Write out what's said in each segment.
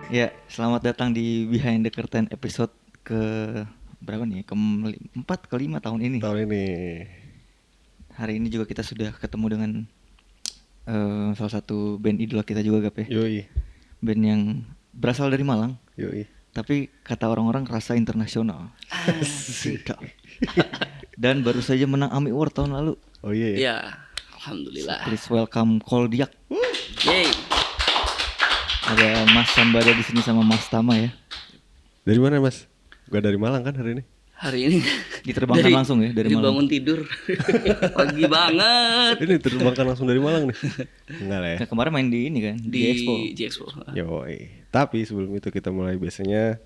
Ya, selamat datang di Behind the Curtain episode ke berapa nih? Keempat, kelima tahun ini. Hari ini juga kita sudah ketemu dengan salah satu band idola kita juga, Gap ya. Yoi. Band yang berasal dari Malang, Yoi. tapi kata orang-orang rasa internasional. Sedap. Dan baru saja menang AMI Award tahun lalu. Oh iya. Ya, alhamdulillah. Please welcome Koldiak. Yeay. Ada Mas Sambada di sini sama Mas Tama ya. Dari mana Mas? Gua dari Malang kan hari ini. Hari ini Diterbangkan langsung ya dari Malang. bangun tidur. Pagi banget. Ini terbangkan langsung dari Malang nih. Enggak lah ya. Nah, kemarin main di ini kan, di Expo. G-Expo. Yoi. Tapi sebelum itu kita mulai biasanya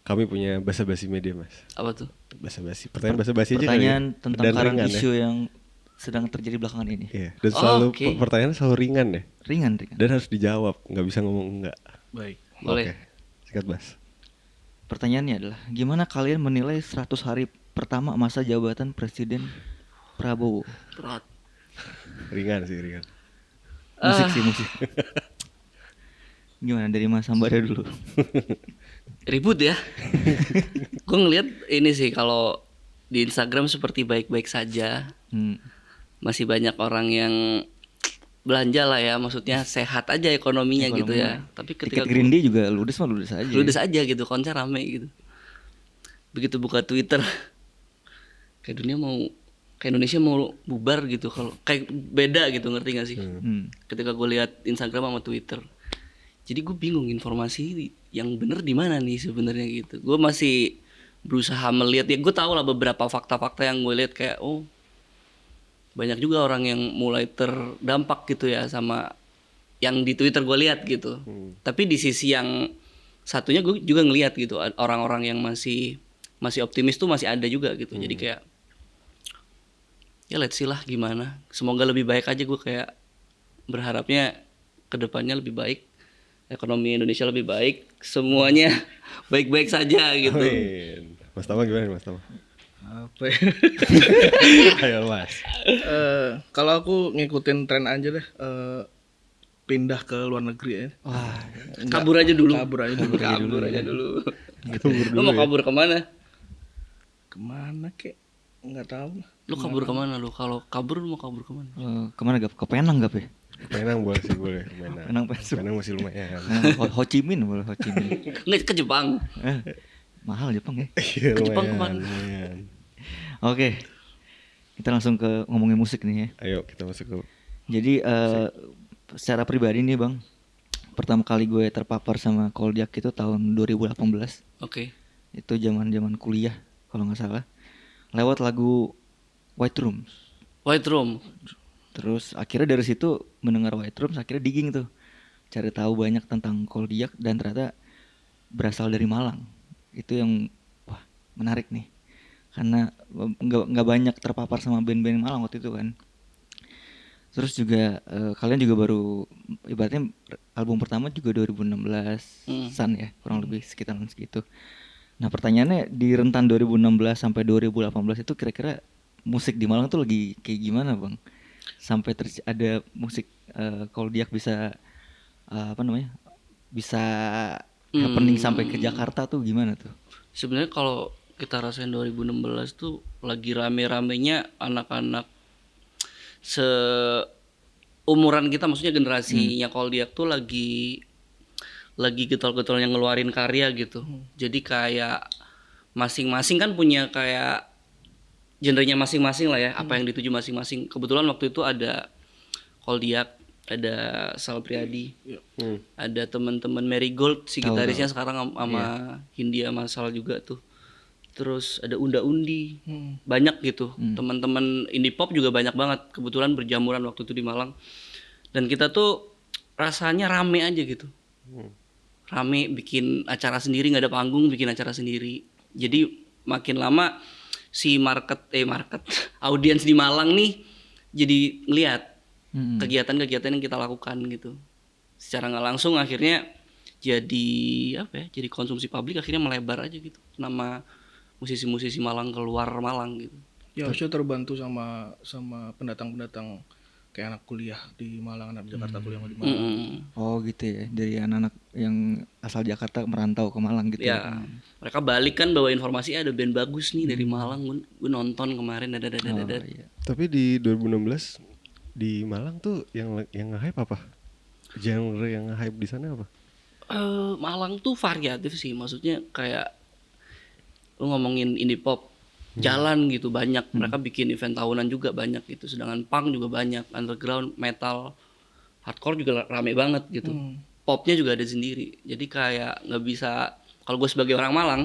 kami punya basa-basi media Mas. Apa tuh? Basa-basi. Pertanyaan basa-basi aja kali ya. Pertanyaan tentang Dan current ringan isu ya. yang sedang terjadi belakangan ini. Iya. Dan selalu oke. pertanyaannya selalu ringan ya. Ringan. Dan harus dijawab, nggak bisa ngomong enggak. Baik. Boleh. Oke. Sikat Mas. Pertanyaannya adalah, gimana kalian menilai 100 hari pertama masa jabatan Presiden Prabowo? Berat. Ringan sih, ringan. Musik sih, musik. Gimana dari Mas Sambada dulu? Ribut ya. Gue ngeliat ini sih kalau di Instagram seperti baik-baik saja. Masih banyak orang yang belanja lah ya, maksudnya sehat aja ekonominya gitu ya. Tapi ketika Tiket Green Day juga ludes aja. ludes aja gitu, konser rame gitu. Begitu buka Twitter, kayak Indonesia mau bubar gitu, kalau kayak beda gitu, ngerti gak sih? Ketika gue lihat Instagram sama Twitter, jadi gue bingung informasi yang bener di mana nih sebenarnya gitu. Gue masih berusaha melihat ya, gue tahu lah beberapa fakta-fakta yang gue lihat kayak banyak juga orang yang mulai terdampak gitu ya sama yang di Twitter gue lihat gitu. Tapi di sisi yang satunya gue juga ngelihat gitu, orang-orang yang masih optimis tuh masih ada juga gitu. Jadi kayak ya let's see lah gimana. Semoga lebih baik aja, gue kayak berharapnya kedepannya lebih baik. Ekonomi Indonesia lebih baik, semuanya baik-baik saja gitu. Amin. Mas Tama gimana Mas Tama? Apa ya? Ayo Mas. Kalau aku ngikutin tren aja deh, pindah ke luar negeri ya. Wah, Kabur aja dulu. Kabur aja dulu. Kabur aja dulu. Kabur Lu mau kabur kemana? Kemana kek? Nggak tahu. Lu kabur kemana lu? Kalau kabur lu mau kabur kemana? kemana Gap? Ke Penang Gap ya? Penang boleh sih, boleh. Penang Pensu. Penang masih lumayan. Ho Chi Minh boleh, Ho Chi Minh. Nggak, ke Jepang. Mahal Jepang ya. Iya, Ke Jepang lumayan, kemana? lumayan. Oke, kita langsung ke ngomongin musik nih ya. Ayo kita masuk ke Jadi secara pribadi nih Bang, pertama kali gue terpapar sama Koldiak itu tahun 2018. Oke. Itu zaman kuliah kalau nggak salah. Lewat lagu White Rooms. White Room. Terus akhirnya dari situ mendengar White Rooms, akhirnya digging tuh, cari tahu banyak tentang Koldiak dan ternyata berasal dari Malang. Itu yang wah menarik nih, karena nggak banyak terpapar sama band-band Malang waktu itu kan. Terus juga kalian juga baru ibaratnya album pertama juga 2016 Sun ya, kurang lebih sekitaran segitu. Nah pertanyaannya, di rentan 2016 sampai 2018 itu kira-kira musik di Malang tuh lagi kayak gimana Bang? Sampai ada musik Koldiak bisa bisa happening sampai ke Jakarta tuh gimana tuh? Sebenarnya kalau kita rasain 2016 tuh lagi rame-ramenya anak-anak seumuran kita, maksudnya generasinya Koldiak tuh lagi getol-getolnya ngeluarin karya gitu. Jadi kayak masing-masing kan punya kayak genrenya masing-masing lah ya, apa yang dituju masing-masing. Kebetulan waktu itu ada Koldiak, ada Sal Priadi, ada teman-teman Marigold, si gitarisnya sekarang sama Hindia Masal juga tuh. Terus ada Unda Undi, banyak gitu. Teman-teman indie pop juga banyak banget. Kebetulan berjamuran waktu itu di Malang. Dan kita tuh rasanya rame aja gitu. Rame, bikin acara sendiri, nggak ada panggung, bikin acara sendiri. Jadi makin lama si market audiens di Malang nih jadi ngeliat kegiatan-kegiatan yang kita lakukan gitu. Secara nggak langsung akhirnya jadi jadi konsumsi publik, akhirnya melebar aja gitu nama musisi-musisi Malang keluar Malang gitu. Ya harusnya terbantu sama pendatang-pendatang kayak anak kuliah di Malang, anak Jakarta kuliah di Malang. Oh gitu ya, dari anak-anak yang asal Jakarta merantau ke Malang gitu Ya, mereka balik kan bawa informasi ada band bagus nih dari Malang. Gue nonton kemarin. Oh, iya. Tapi di 2016 di Malang tuh yang nge-hype apa? Genre yang nge-hype di sana apa? Malang tuh variatif sih, maksudnya kayak lu ngomongin indie pop, jalan gitu banyak. Mereka bikin event tahunan juga banyak gitu. Sedangkan punk juga banyak, underground, metal, hardcore juga rame banget gitu. Popnya juga ada sendiri. Jadi kayak nggak bisa, kalau gue sebagai orang Malang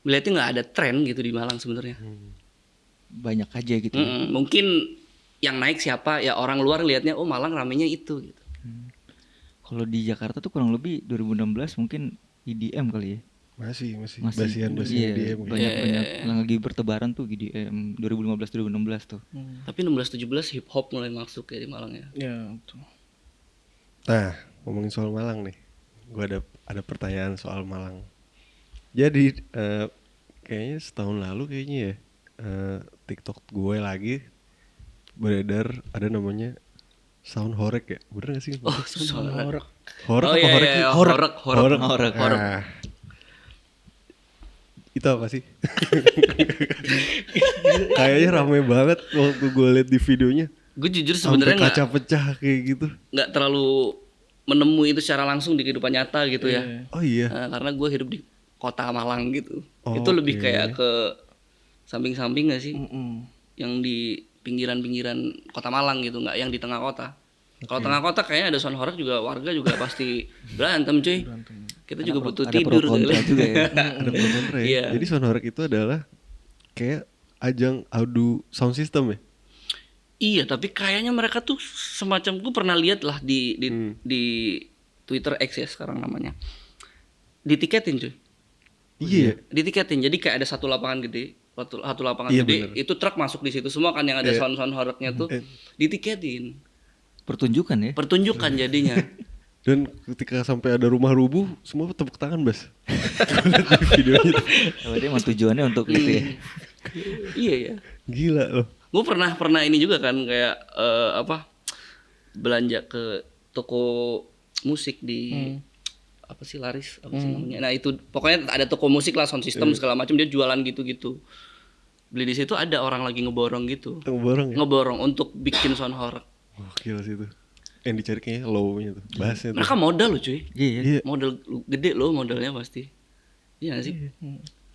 melihatnya nggak ada tren gitu di Malang sebenarnya. Banyak aja gitu. Ya. Mungkin yang naik siapa ya, orang luar lihatnya oh Malang ramenya itu gitu. Kalau di Jakarta tuh kurang lebih 2016 mungkin EDM kali ya. Masih Masih basian iya, DM. banyak yang lagi bertebaran tuh EDM 2015 tuh. Tapi 16-17 hip hop mulai masuk ya di Malang ya. Ya, betul. Nah, ngomongin soal Malang nih. Gue ada pertanyaan soal Malang. Jadi kayaknya setahun lalu kayaknya ya TikTok gue lagi beredar ada namanya sound horek ya. Bener gak sih? Oh, sound horek. Horek Oh apa iya, horek iya, sih? iya. Horek. Ah. Itu apa sih? Kayaknya rame banget waktu gue liat di videonya. Gue jujur Sampai sebenarnya kaca pecah kayak gitu. nggak terlalu menemui itu secara langsung di kehidupan nyata gitu ya. Oh iya. Karena gue hidup di kota Malang gitu. Oh, Itu lebih oke. kayak ke samping-samping gak sih? Yang di pinggiran-pinggiran kota Malang gitu, nggak yang di tengah kota. Kalau tengah kota kayaknya ada sound horek juga, warga juga pasti berantem cuy. Kita juga butuh Ada tidur pro kontra kali. juga ya. Ada pro kontra ya. Iya. Jadi sound horek itu adalah kayak ajang adu sound system ya. Iya, tapi kayaknya mereka tuh semacam, gue pernah lihat lah di Twitter X ya sekarang namanya. Ditiketin cuy. Iya. Ditiketin. Jadi kayak ada satu lapangan gede, satu lapangan Iya, gede, bener. itu truk masuk di situ semua kan yang ada sound horeknya tuh ditiketin. Pertunjukan ya. Pertunjukan jadinya. Dan ketika sampai ada rumah rubuh, semua tepuk tangan, Bas. Gue liat di videonya tuh. Berarti emang tujuannya untuk itu ya. Iya ya. Gila loh. Gue pernah ini juga kan kayak belanja ke toko musik di apa sih Laris apa sih namanya. Nah itu pokoknya ada toko musik lah, sound system segala macam, dia jualan gitu-gitu. Beli di situ ada orang lagi ngeborong gitu. Ngeborong ya? Ngeborong untuk bikin sound horek. Gokil sih itu. Yang dicari kayaknya low-nya tuh. Bassnya tuh. Mereka modal loh cuy. Iya. Iya. Modal gede loh modalnya pasti. Iya gak sih?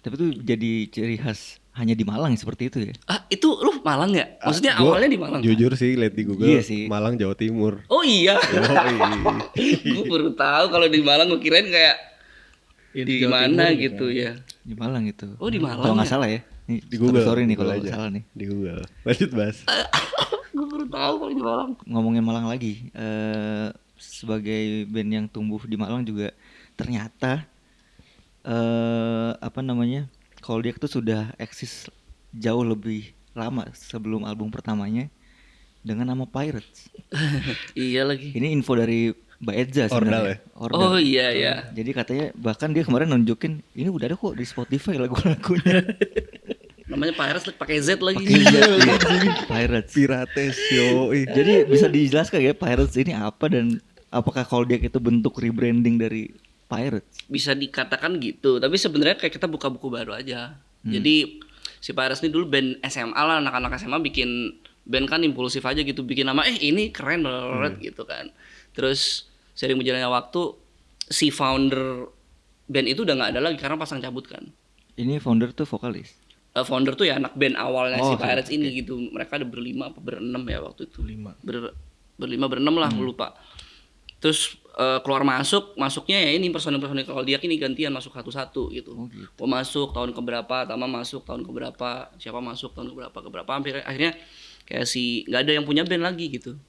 Tapi itu jadi ciri khas hanya di Malang seperti itu ya. Ah itu lu Malang ya? Maksudnya Gua awalnya di Malang? Jujur sih liat di Google Iya sih. Malang Jawa Timur. Oh iya. Yoi. Gue baru tahu kalau di Malang, gue kirain kayak Ya, di Jawa mana Timur gitu ya. Di Malang itu. Oh, di Malang Kalau nggak ya? salah ya. Nih, Di Google. sorry nih kalau Google aja. salah nih. Di Google. Lanjut, Bas. Gue baru tahu kalau di Malang. Ngomongin Malang lagi, sebagai band yang tumbuh di Malang juga ternyata apa namanya, Koldiak tuh sudah eksis jauh lebih lama sebelum album pertamanya dengan nama Pirates. Iya lagi. Ini info dari Mbak Edza Ordal sebenarnya. ya? Ordal. Oh iya ya. Jadi katanya bahkan dia kemarin nunjukin ini udah ada kok di Spotify lagu-lagunya. Namanya Pirates pakai Z lagi. Pakai Z, iya. Pirates. Pirates, yoi. Jadi bisa dijelaskan ya Pirates ini apa dan apakah Koldiak itu bentuk rebranding dari Pirates? Bisa dikatakan gitu, tapi sebenarnya kayak kita buka buku baru aja. Jadi si Pirates ini dulu band SMA lah, anak-anak SMA bikin band kan impulsif aja gitu, bikin nama ini keren banget gitu kan. Terus sering berjalannya waktu si founder band itu udah nggak ada lagi karena pasang cabut kan. Ini founder tuh vokalis. Founder tuh ya anak band awalnya si Oh, Pirates oke. ini gitu. Mereka ada berlima apa berenam ya waktu itu. Berlima berenam Hmm. lah, gue lupa. Terus keluar masuknya ya ini personil-personil Koldiak ini gantian masuk satu-satu gitu. Oh, gitu. Gue masuk tahun keberapa, Tama masuk tahun keberapa, siapa masuk tahun keberapa, akhirnya kayak nggak ada yang punya band lagi gitu.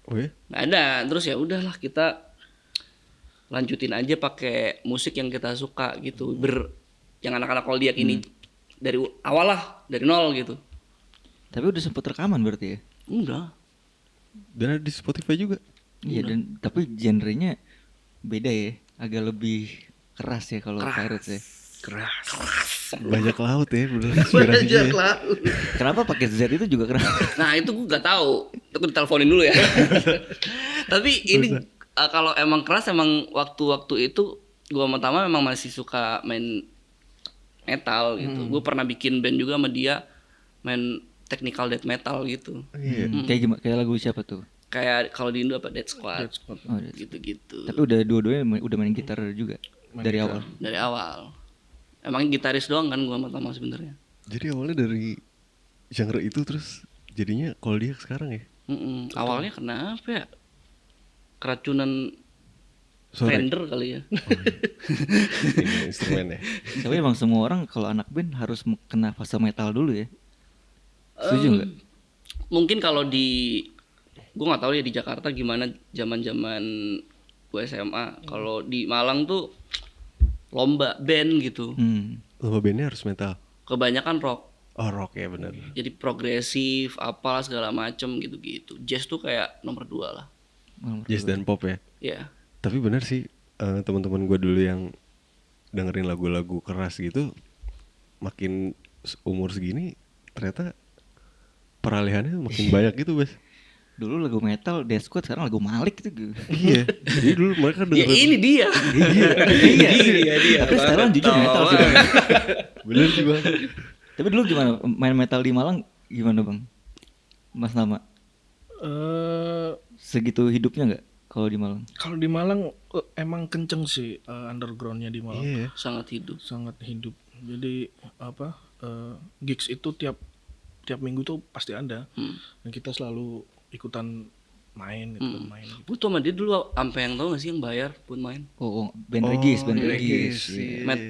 Oh ya? Nggak ada. Terus ya udahlah kita lanjutin aja pakai musik yang kita suka gitu. Yang anak-anak Koldiak ini dari awal lah, dari nol gitu. Tapi udah sempet rekaman berarti ya? Udah. Dan ada di Spotify juga. Iya dan tapi genrenya beda ya, agak lebih keras ya kalau Keras. Pirates ya. Keras. Banyak laut ya, bener inspirasinya Belajar ya. lah. Kenapa pakai Z itu juga kenapa? Nah itu gue gak tahu, itu gue diteleponin dulu ya. Tapi ini kalau emang keras emang waktu-waktu itu gue sama Tama memang masih suka main metal gitu. Gue pernah bikin band juga sama dia main technical death metal gitu. Iya. Kayak gimana? Kayak lagu siapa tuh? Kayak kalau di Indo apa Death Squad, Death Squad. Oh, Death gitu-gitu. Tapi udah dua-duanya udah main gitar juga dari awal. Dari awal. Emang gitaris doang kan gue sama Tama sebenarnya. Jadi awalnya dari genre itu terus jadinya Koldiak sekarang ya. Awalnya kenapa ya? Keracunan Sore. Fender kali ya. Ini instrumen ya. Tapi emang semua orang kalau anak band harus kena fase metal dulu ya. Setuju nggak? Mungkin kalau di gue nggak tahu ya di Jakarta gimana zaman-zaman gue SMA. Kalau di Malang tuh lomba band gitu. Lomba bandnya harus metal. Kebanyakan rock. Oh rock ya benar. Jadi progresif, apalah segala macem gitu-gitu. Jazz tuh kayak nomor 2 lah. Jazz dan pop ya. Ya. Tapi benar sih teman-teman gue dulu yang dengerin lagu-lagu keras gitu, makin umur segini ternyata peralihannya makin banyak gitu, Bas. Dulu lagu metal, Death Squad, sekarang lagu Malik gitu. Iya. Jadi dulu mereka Ya dengerin. ini dia. Iya. Tapi sekarang jujur metal sih Bang. Bener sih bang. Tapi dulu gimana main metal di Malang gimana Bang? Mas Nama Eh, segitu hidupnya nggak kalau di Malang? kalau di Malang emang kenceng sih undergroundnya di Malang. Iya. Sangat hidup. Sangat hidup. Jadi apa gigs itu tiap minggu tuh pasti ada. Dan kita selalu ikutan main gitu main. Gue tuh sama dia dulu sampai yang tahu gak sih yang bayar buat main. Oh, band Regis, band Regis.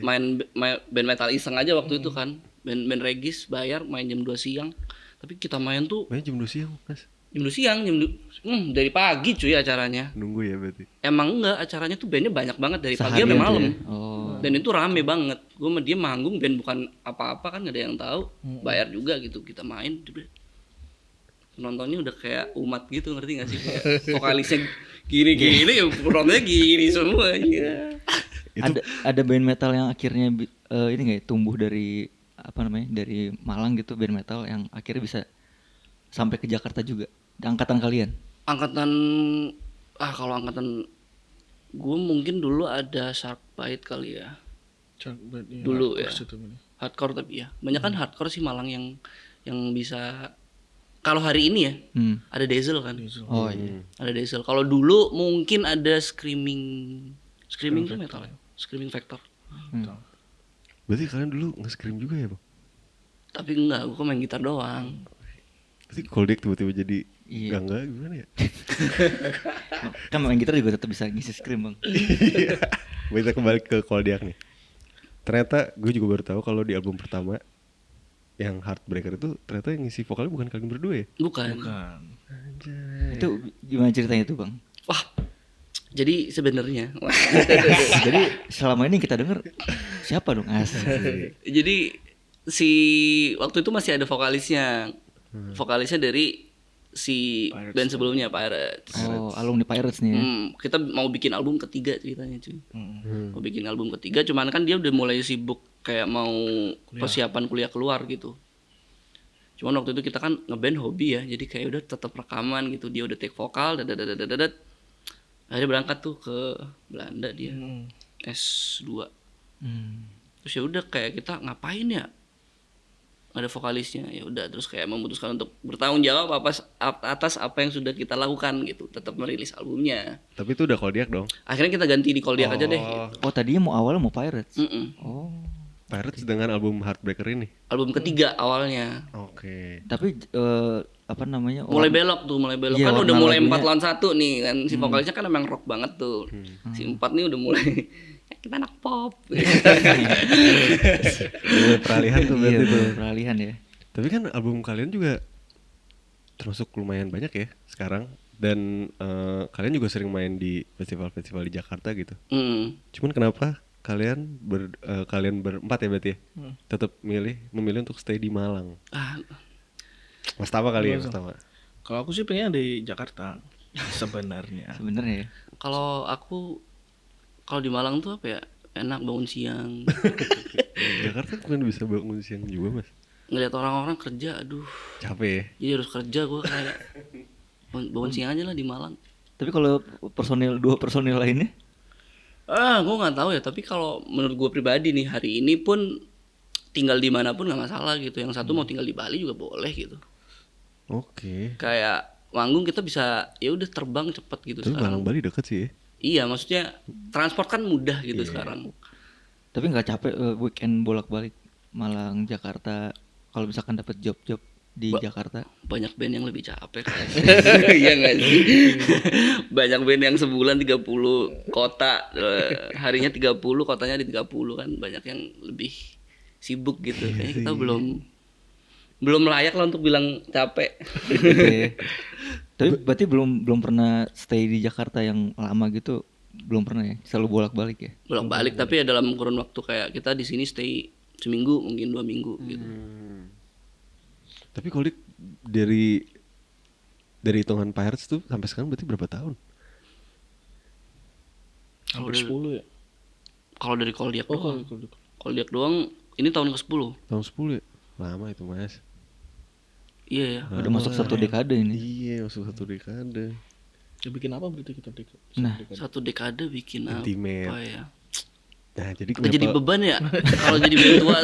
Main band metal iseng aja waktu itu kan. Band Regis bayar main jam 2 siang. Tapi kita main tuh Mainnya jam 2 siang, Mas. jam 2 siang, dari pagi cuy acaranya. Nunggu ya berarti. Emang enggak, acaranya tuh bandnya banyak banget dari pagi Seharian sampai tuh malam. ya? Oh. Dan itu rame banget. Gue sama dia manggung band bukan apa-apa kan, gak ada yang tahu. Bayar juga gitu, kita main. Penontonnya udah kayak umat gitu, ngerti gak sih? Kayak vokalisnya gini-gini, ya penontonnya gini semua. Ya. Ada band metal yang akhirnya ini nggak ya, tumbuh dari apa namanya, dari Malang gitu, band metal yang akhirnya bisa sampai ke Jakarta juga, di angkatan kalian? Kalau angkatan gue mungkin dulu ada Sharkbite kali ya. Dulu ya. Hardcore tapi ya. Banyak kan hardcore sih Malang yang bisa. Kalau hari ini ya ada Diesel kan. Oh iya. Ada Diesel. Kalau dulu mungkin ada Screaming tuh metal ya. Screaming Factor. Berarti kalian dulu nge-scream juga ya bang? Tapi enggak, gue main gitar doang. Berarti Koldiak tiba-tiba jadi Iya. enggak gimana ya? Kan main gitar juga tetap bisa ngisi scream Bang. Kita kembali ke Koldiak nih. Ternyata gue juga baru tahu kalau di album pertama yang Heartbreaker itu ternyata yang ngisi vokalnya bukan kalian berdua ya? Bukan. Itu gimana ceritanya tuh Bang? Wah. Jadi sebenarnya Jadi selama ini kita denger siapa dong? jadi si waktu itu masih ada vokalisnya. Vokalisnya dari si band sebelumnya Pirates. Oh, alumni Pirates nih ya. Kita mau bikin album ketiga ceritanya cuy. Mau bikin album ketiga, cuman kan dia udah mulai sibuk kayak mau persiapan kuliah keluar gitu. Cuman waktu itu kita kan ngeband hobi ya, jadi kayak udah tetap rekaman gitu. Dia udah take vokal, akhirnya berangkat tuh ke Belanda dia S2. Terus ya udah kayak kita ngapain ya? Ada vokalisnya, ya udah terus kayak memutuskan untuk bertanggung jawab atas apa yang sudah kita lakukan gitu, tetap merilis albumnya. Tapi itu udah Koldiak dong. Akhirnya kita ganti di Koldiak aja deh. Gitu. Oh, tadinya awalnya mau Pirates. Oh. Pirates dengan album Heartbreaker ini. Album ketiga awalnya. Oke. Tapi apa namanya? Mulai belok Iya, kan udah warna mulai lagunya. 4 lawan 1 nih kan, si vokalisnya kan emang rock banget tuh. Si 4 nih udah mulai kita anak pop. Mulai peralihan tuh berarti tuh. Peralihan ya. Tapi kan album kalian juga termasuk lumayan banyak ya sekarang. Dan kalian juga sering main di festival-festival di Jakarta gitu. Cuman kenapa kalian berempat ya berarti ya? Tetap memilih untuk stay di Malang. Mas Tama kali ya, Mas Tama. Kalau aku sih pengen di Jakarta sebenarnya. Sebenarnya ya. Kalau aku kalau di Malang tuh apa ya? enak bangun siang. Jakarta kan bisa bangun siang juga mas. Ngeliat orang-orang kerja, aduh. Capek ya? Jadi harus kerja gue kayak bangun siang aja lah di Malang. Tapi kalau dua personil lainnya, Gue nggak tahu ya. Tapi kalau menurut gue pribadi nih, hari ini pun tinggal di mana pun nggak masalah gitu. Yang satu mau tinggal di Bali juga boleh gitu. Oke. Kayak manggung kita bisa ya udah terbang cepet gitu Tapi sekarang. Malang Bali deket sih ya. Iya, maksudnya transport kan mudah gitu sekarang. tapi nggak capek weekend bolak-balik Malang Jakarta kalau misalkan dapat job-job di Jakarta. Banyak band yang lebih capek. Iya nggak sih? Banyak band yang sebulan 30 kota, harinya 30, kotanya di 30 kan. Banyak yang lebih sibuk gitu. Kayaknya kita belum layak lah untuk bilang capek. Oke. Tapi berarti belum pernah stay di Jakarta yang lama gitu, belum pernah ya? Selalu bolak-balik ya? Bolak-balik, tapi ya dalam kurun waktu kayak kita di sini stay seminggu, mungkin 2 minggu gitu. Tapi kalau dari hitungan Pirates tuh sampai sekarang berarti berapa tahun? Hampir 10 ya. Kalau dari Koldiak Oh, doang. kalau Koldiak doang ini tahun ke-10. Tahun 10 ya? Lama itu mas. Iya ya. Udah masuk satu dekade ini. Iya masuk 1 dekade. ya bikin apa berarti kita dekade? Nah. Satu dekade bikin Intimate. apa ya? Nah jadi Atau jadi beban ya kalau jadi band tua.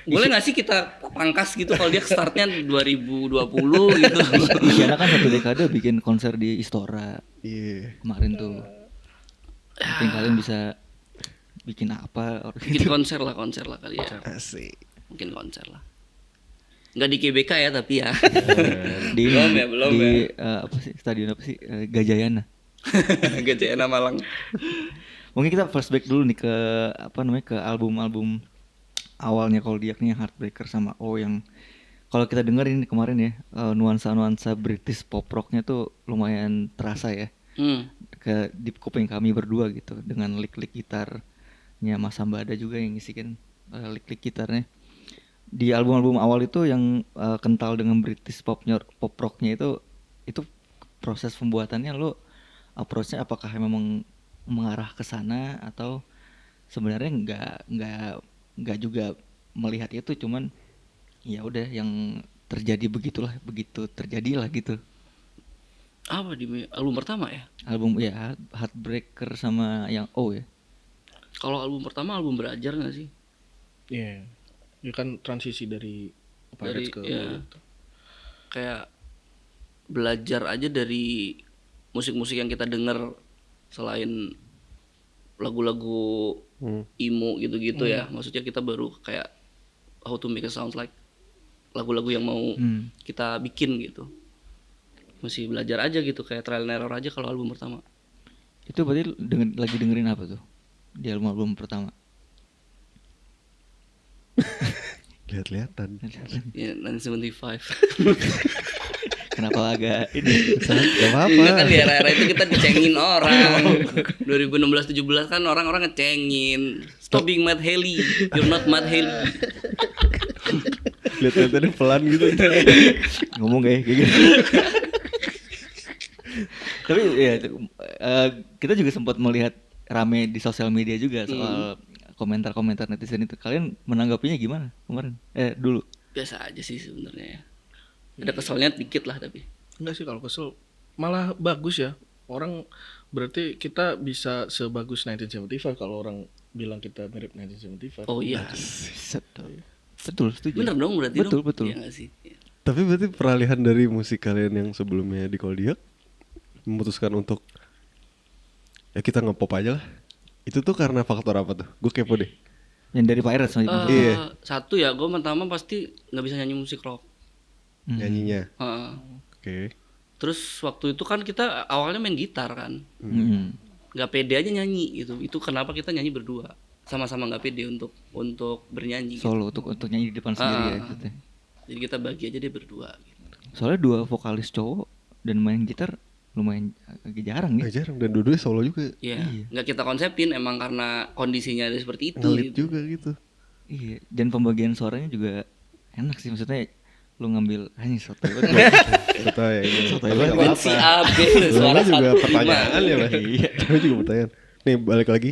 Boleh nggak sih kita pangkas gitu kalau dia startnya 2020 gitu. Isyana kan satu dekade bikin konser di Istora Iya. kemarin tuh. Mungkin kalian bisa bikin apa? Bikin konser lah kali ya. Asik. Mungkin konser lah. Nggak di GBK ya tapi ya. di Belum di apa sih stadion apa sih Gajayana. Gajayana Malang. Mungkin kita flashback dulu nih ke apa namanya ke album-album awalnya Koldiak nih yang Heartbreaker sama O yang kalau kita dengerin kemarin ya nuansa-nuansa British pop rocknya tuh lumayan terasa ya ke di kuping kami berdua gitu dengan lick-lick gitarnya Mas Sambada juga yang ngisikin lick-lick gitarnya di album-album awal itu yang kental dengan British pop rocknya itu proses pembuatannya lo approach-nya apakah memang mengarah ke sana atau sebenarnya nggak juga melihat itu cuman ya udah yang terjadi begitu terjadilah gitu. Apa di album pertama ya? Album ya Heartbreaker sama yang O ya. Kalau album pertama album Belajar nggak sih? Iya. Ya kan transisi dari Pirates ke ya, kayak belajar aja dari musik-musik yang kita denger selain lagu-lagu emo gitu-gitu ya. Maksudnya kita baru kayak how to make it sound like lagu-lagu yang mau kita bikin gitu. Masih belajar aja gitu kayak trial and error aja kalau album pertama. Itu berarti lagi dengerin apa tuh di album pertama? Lihat-lihatan. Ya 975. Kenapa agak ini? Gak apa-apa. Enggak kan di era-era itu kita dicengin orang. 2016-17 kan orang-orang ngecengin. Stop being Matt Haley. You're not Matt Haley. Lihat-lihatannya pelan gitu. Ngomong kayak gitu. Tapi ya kita juga sempat melihat rame di sosial media juga soal komentar-komentar netizen itu. Kalian menanggapinya gimana kemarin? Dulu. Biasa aja sih sebenarnya ya. Ada keselnya dikit lah tapi. Enggak sih kalau kesel malah bagus ya. Orang berarti kita bisa sebagus 1975 kalau orang bilang kita mirip 1975. Oh iya. Betul, setuju. Bener dong berarti betul, dong. Betul. Iya gak sih? Iya. Tapi berarti peralihan dari musik kalian yang sebelumnya di Koldiak memutuskan untuk ya kita ngepop aja lah. Itu tuh karena faktor apa tuh? Gue kepo deh. Yang dari Pirates maksudnya. Iya. Satu ya, gue pertama pasti nggak bisa nyanyi musik rock. Nyanyinya. Heeh. Oke. Terus waktu itu kan kita awalnya main gitar kan, Mm. nggak pede aja nyanyi gitu. Itu kenapa kita nyanyi berdua, sama-sama nggak pede untuk bernyanyi. Gitu. Solo untuk nyanyi di depan sendiri ya gitu. Jadi kita bagi aja deh berdua. Gitu. Soalnya dua vokalis cowok dan main gitar lumayan agak jarang nih. Jarang dan dua-duanya solo juga. Iya. Nggak kita konsepin emang karena kondisinya ada seperti itu. Ngelit Gitu. juga gitu. Iya, dan pembagian suaranya juga enak sih maksudnya lu ngambil hanya soto Betul ya ini. Soto Tapi banget. nggak Si apa-apa. AB suara Namanya juga 1,5. pertanyaan ya mas. Iya. Namanya juga pertanyaan. Nih balik lagi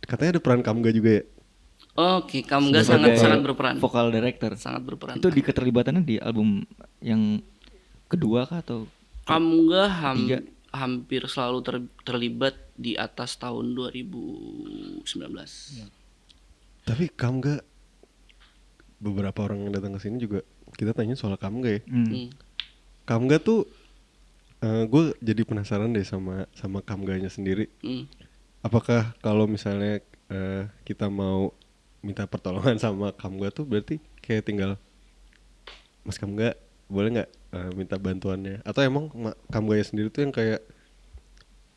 katanya ada peran Kamga juga ya. Oke, Kamga Sebagai sangat berperan. Vokal director. Sangat berperan. Itu di keterlibatannya di album yang kedua kah atau Kamga Tiga. hampir selalu terlibat di atas tahun 2019. Tapi Kamga, beberapa orang yang datang ke sini juga kita tanya soal Kamga ya. Hmm. Kamga tuh gue jadi penasaran deh sama Kamganya sendiri. Hmm. Apakah kalau misalnya kita mau minta pertolongan sama Kamga tuh berarti kayak tinggal Mas Kamga boleh nggak minta bantuannya? Atau emang Kamganya sendiri tuh yang kayak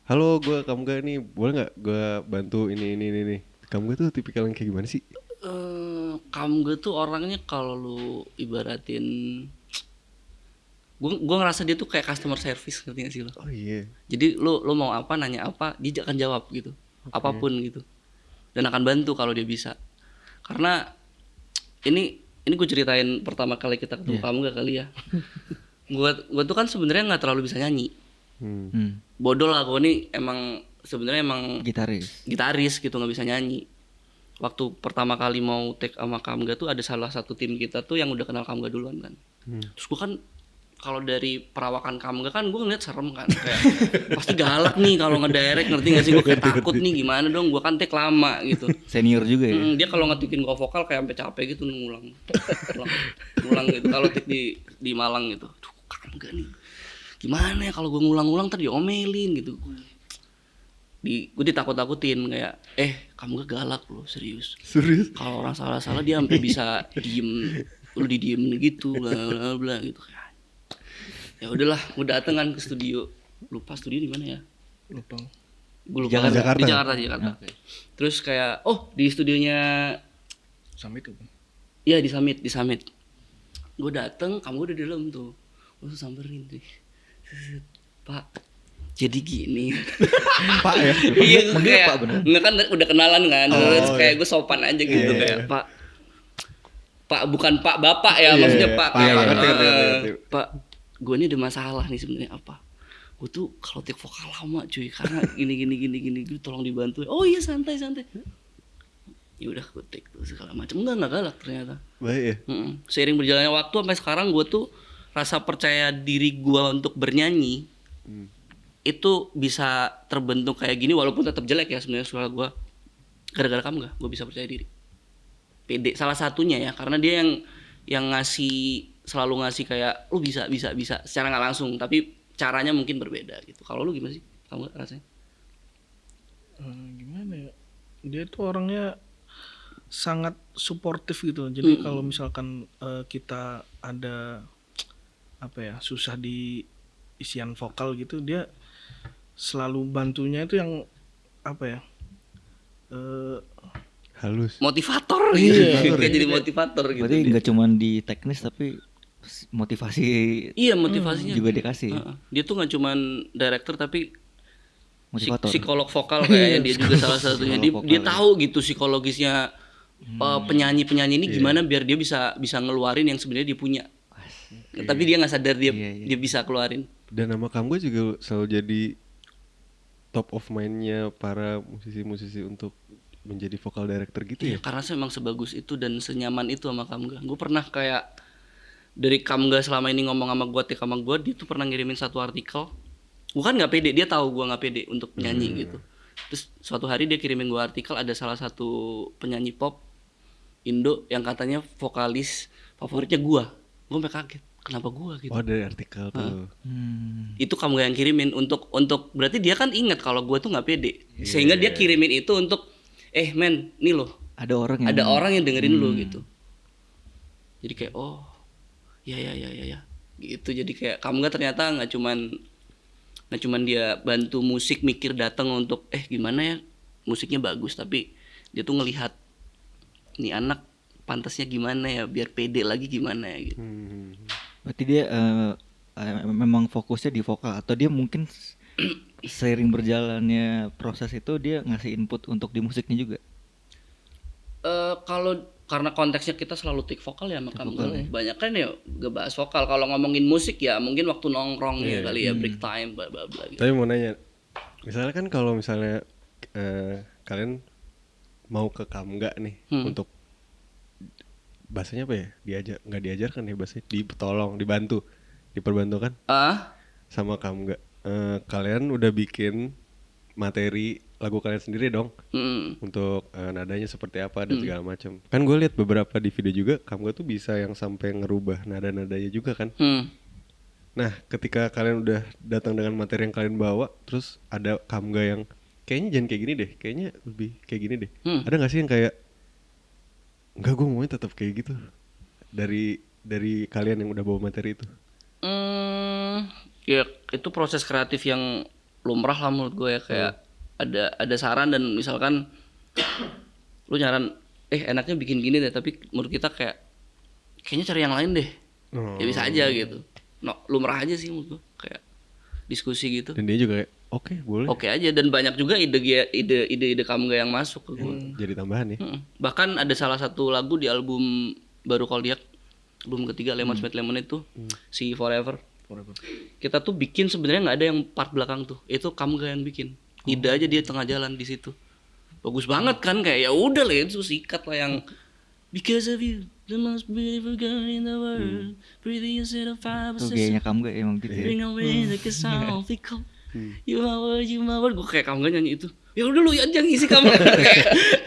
halo gue Kamga nih boleh nggak gue bantu ini. Kamga tuh tipikal yang kayak gimana sih? Kamga tuh orangnya kalau lu ibaratin, gue ngerasa dia tuh kayak customer service, ngerti gak sih lo? Oh iya. Jadi lu mau apa, nanya apa, dia akan jawab gitu, apapun gitu, dan akan bantu kalau dia bisa. Karena ini gue ceritain pertama kali kita ketemu Kamga kali ya. Gue tuh kan sebenarnya nggak terlalu bisa nyanyi, bodoh lah gue nih, sebenarnya emang gitaris gitu, nggak bisa nyanyi. Waktu pertama kali mau take sama Kamga tuh ada salah satu tim kita tuh yang udah kenal Kamga duluan kan. Terus gue kan kalau dari perawakan Kamga kan gue ngeliat serem kan, kayak pasti galak nih kalau ngedirect, ngerti gak sih? Gue kayak takut nih, gimana dong, gue kan take lama gitu. senior juga ya? Dia kalau ngetikin gue vokal kayak sampai capek gitu, ngulang gitu kalau take di Malang gitu. Duh, Kamga nih gimana ya kalau gue ngulang-ngulang tadi diomelin gitu. Gue ditakut-takutin kayak Kamga galak loh, serius. Kalau orang salah-salah dia sampai bisa diem, lu didiemin gitu, bla bla gitu. Ya udahlah, gue dateng kan ke studio, lupa studio di mana ya? Lupa. Gue lupa. Jakarta. Di Jakarta. Terus kayak di studionya Summit itu. Iya di Summit. Gue dateng, kamu udah di dalam tuh. Gue samperin tuh. Pak, jadi gini. Pak ya? Iya, Manggil kayak, Pak bener? nggak kan udah kenalan kan. Terus kayak iya. gue sopan aja gitu, Iya, kayak iya. Pak bukan Pak Bapak ya, Iya, maksudnya iya. Pak Pak, kayak ngerti. Pak, gue ini ada masalah nih sebenarnya apa? Gue tuh kalau take vokal lama cuy, karena gini, gue tolong dibantu. Oh iya, santai. Ya udah gue take tuh segala macam. Enggak galak ternyata. Baik ya? Seiring berjalannya waktu sampai sekarang gue tuh rasa percaya diri gue untuk bernyanyi itu bisa terbentuk kayak gini, walaupun tetap jelek ya sebenarnya suara gue. Gara-gara Kamga gue bisa percaya diri. Pede salah satunya ya, karena dia yang selalu ngasih kayak lu bisa secara nggak langsung, tapi caranya mungkin berbeda gitu. Kalau lu gimana sih kamu rasanya? Gimana ya, dia tuh orangnya sangat suportif gitu. Jadi kalau misalkan kita ada susah di isian vokal gitu, dia selalu bantunya itu yang Halus. Motivator gitu. Kayak jadi motivator gitu. Berarti dia. nggak cuma di teknis tapi motivasi Iya, motivasinya juga dikasih. Dia tuh nggak cuman director tapi Motivator. psikolog vokal kayaknya dia juga salah satunya. Psikolog Dia vokal, tahu gitu psikologisnya penyanyi ini gimana biar dia bisa ngeluarin yang sebenarnya dia punya. Tapi dia nggak sadar dia bisa keluarin. Dan nama Kamga juga selalu jadi top of mind-nya para musisi-musisi untuk menjadi vokal director gitu ya? Karena saya emang sebagus itu dan senyaman itu sama Kamga. Gue pernah kayak dari Kamga selama ini ngomong sama gue, take sama gue, dia tuh pernah ngirimin satu artikel. Gue kan nggak pede, dia tahu gue nggak pede untuk nyanyi gitu. Terus suatu hari dia kirimin gue artikel, ada salah satu penyanyi pop Indo yang katanya vokalis favoritnya gue. Gue sampai kaget, kenapa gue gitu? Oh, dari artikel tuh. Itu Kamga yang kirimin untuk berarti dia kan ingat kalau gue tuh nggak pede, sehingga dia kirimin itu untuk men, nih loh, Ada orang yang dengerin lu gitu. Jadi kayak ya gitu. Jadi kayak Kamga ternyata nggak cuman dia bantu musik, mikir datang untuk gimana ya musiknya bagus, tapi dia tuh ngelihat nih anak pantasnya gimana ya biar pede lagi gimana ya gitu. Berarti dia memang fokusnya di vokal, atau dia mungkin seiring berjalannya proses itu dia ngasih input untuk di musiknya juga? Kalau karena konteksnya kita selalu take vokal ya, maka banyak kan ya gak bahas vokal. Kalau ngomongin musik ya mungkin waktu nongkrong ya kali ya, break time bla bla bla gitu. Tapi mau nanya, misalnya kan kalau misalnya kalian mau ke Kamga nih untuk bahasanya apa ya? Nggak diajarkan ya bahasanya, dibantu, diperbantukan sama Kamga. Kalian udah bikin materi lagu kalian sendiri dong untuk nadanya seperti apa dan segala macam. Kan gue lihat beberapa di video juga Kamga tuh bisa yang sampai ngerubah nada-nadanya juga kan. Nah, ketika kalian udah datang dengan materi yang kalian bawa, terus ada Kamga yang kayaknya jangan kayak gini deh, kayaknya lebih kayak gini deh. Ada nggak sih yang kayak enggak, gue maunya tetap kayak gitu dari kalian yang udah bawa materi itu? Ya itu proses kreatif yang lumrah lah menurut gue ya, kayak ada saran dan misalkan lu nyaran enaknya bikin gini deh, tapi menurut kita kayaknya cari yang lain deh. Ya bisa aja gitu. Lumrah aja sih menurut gue, kayak diskusi gitu. Dan dia juga kayak oke, boleh. Oke aja, dan banyak juga ide Kamga yang masuk ke gue. Jadi tambahan ya. Bahkan ada salah satu lagu di album baru Koldiak, album ketiga Lemon Sweet Lemon itu, si Forever. Kita tuh bikin sebenarnya nggak ada yang part belakang tuh, itu Kamga yang bikin. Ide aja dia tengah jalan di situ. Bagus banget kan, kayak ya udah lah itu sikat lah yang because of you the most beautiful girl in the world, breathing instead of fire. Tuh kayaknya Kamga emang gitu ya. Bring away the kiss of the cold. You my word, gue kayak Kamga nyanyi itu. Ya udah lu aja ngisi Kamga.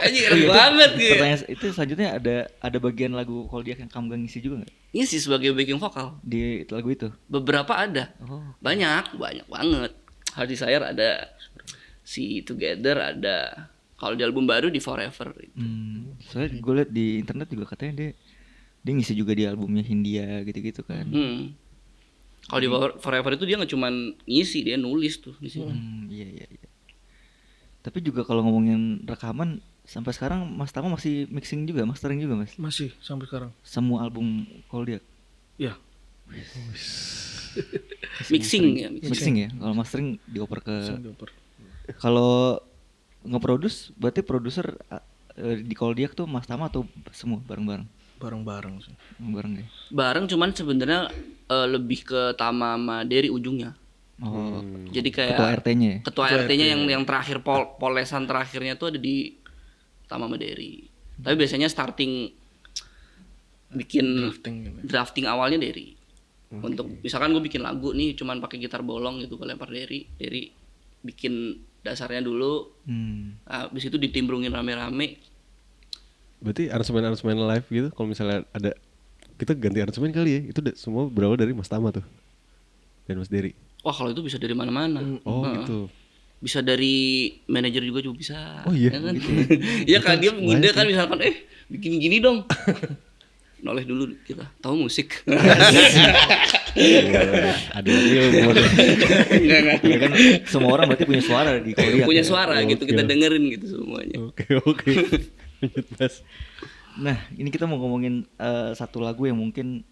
Anjing keren banget gitu. Pertanyaan itu selanjutnya ada bagian lagu Koldiak yang Kamga ngisi juga nggak Ngisi sebagai backing vokal. di lagu itu? Beberapa ada. Oh. Banyak banget. Hard Desire ada, si Together ada. Kalau di album baru di Forever gitu. Soalnya gue liat di internet juga katanya dia ngisi juga di albumnya Hindia gitu-gitu kan. Kalau di Forever itu dia nggak cuman ngisi, dia nulis tuh di sini. Iya. Tapi juga kalau ngomongin rekaman sampai sekarang Mas Tama masih mixing juga, mastering juga Mas? Masih sampai sekarang. Semua album Koldiak? Ya. Mixing ya. Mixing ya. Kalau mastering dioper ke. Dioper. Kalau nge-produce berarti produser di Koldiak tuh Mas Tama atau semua bareng-bareng? Bareng-bareng sih. Bareng ya. Bareng, cuman sebenarnya lebih ke Tama sama Derry ujungnya. Oh. Jadi kayak Ketua RT-nya ya? Ketua RT-nya yang terakhir polesan terakhirnya tuh ada di Tama sama Derry. Tapi biasanya starting bikin drafting awalnya Derry. Untuk misalkan gue bikin lagu nih cuman pakai gitar bolong gitu, gue lempar Derry bikin dasarnya dulu. Habis itu ditimbrungin rame-rame. Berarti aransemen live gitu, kalau misalnya ada kita ganti aransemen kali ya, itu semua berawal dari Mas Tama tuh dan Mas Derry. Wah kalau itu bisa dari mana-mana. Oh gitu. Bisa dari manajer juga bisa. Oh iya. Ya kan? Gitu. Iya kan dia ngide kan misalkan bikin gini dong. Noleh dulu kita, tahu musik. Ada ilmu. Ya kan semua orang berarti punya suara di Koldiak. Punya ya? suara gitu, kita dengerin gitu semuanya. Oke. Lanjut Mas. Nah, ini kita mau ngomongin satu lagu yang mungkin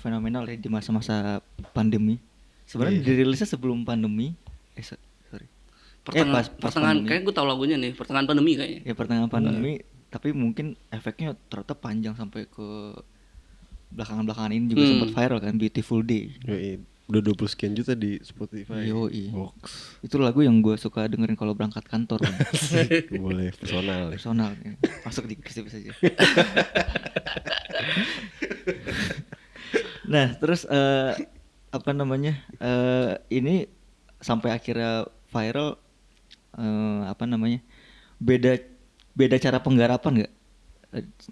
fenomenal ya di masa-masa pandemi. Sebenarnya dirilisnya sebelum pandemi. Sorry. Pas Pertengahan, pandemi. kayak gue tahu lagunya nih, pertengahan pandemi kayaknya. Ya pertengahan pandemi, tapi mungkin efeknya ternyata panjang sampai ke belakangan ini juga sempat viral kan, Beautiful Day. Yoi. Udah 20 sekian juta di Spotify. Yoi. Box. Itu lagu yang gue suka dengerin kalau berangkat kantor. Kan. Boleh personal. Ya. Personal ya. Masuk di tipis aja. Nah, terus apa namanya? Ini sampai akhirnya viral apa namanya? Beda cara penggarapan nggak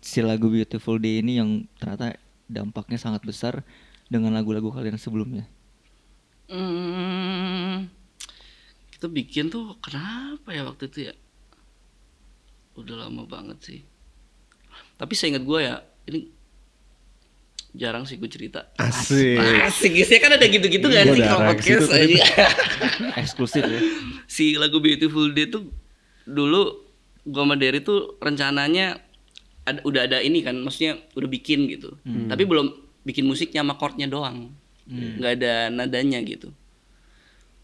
si lagu Beautiful Day ini yang ternyata dampaknya sangat besar dengan lagu-lagu kalian sebelumnya? Kita bikin tuh kenapa ya waktu itu ya? Udah lama banget sih. Tapi seingat gue ya, ini jarang sih gue cerita. Asik. Asik sih kan ada gitu-gitu kan sih kalau podcast aja. Eksklusif ya. Si lagu Beautiful Day tuh dulu gue sama Derry tuh rencananya udah ada ini kan, maksudnya udah bikin gitu. Tapi belum bikin musiknya sama chordnya doang. Nggak ada nadanya gitu.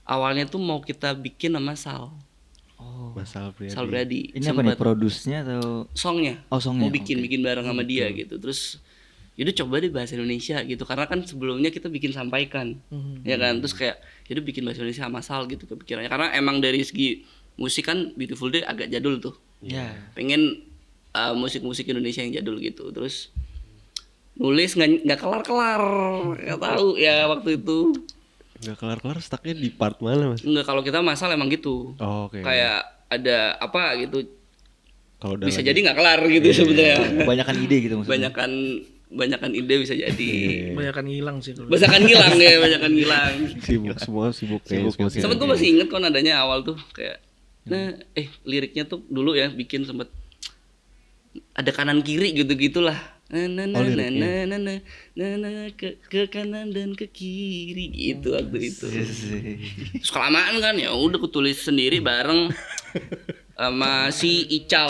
Awalnya tuh mau kita bikin sama Sal. Oh. Sal Priadi. Ini apa nih, produce-nya atau songnya? Oh, songnya. Mau bikin bareng sama dia gitu. Terus yaudah coba deh bahasa Indonesia gitu, karena kan sebelumnya kita bikin Sampaikan. Ya kan, terus kayak yaudah bikin bahasa Indonesia sama Sal gitu kepikirannya, karena emang dari segi musik kan Beautiful Day agak jadul tuh. Ya. Pengen musik-musik Indonesia yang jadul gitu. Terus nulis nggak kelar-kelar, nggak tahu ya waktu itu. Nggak kelar-kelar, stucknya di part mana mas? Nggak, kalau kita masal emang gitu. Oh, oke. Kayak ada apa gitu, Kalau udah bisa lagi- jadi nggak kelar gitu sebenarnya. Kebanyakan ide gitu maksudnya. Banyakan ide bisa jadi. Banyakan hilang sih kalau. Banyakan hilang ya, banyakan hilang. sibuk semua sibuk kayaknya semua Sempet gue masih inget kok nadanya awal tuh kayak liriknya tuh dulu ya bikin sempet ada kanan kiri gitu-gitulah. Ke kanan dan ke kiri gitu waktu itu. Terus kelamaan kan ya udah kutulis sendiri bareng sama si Ical.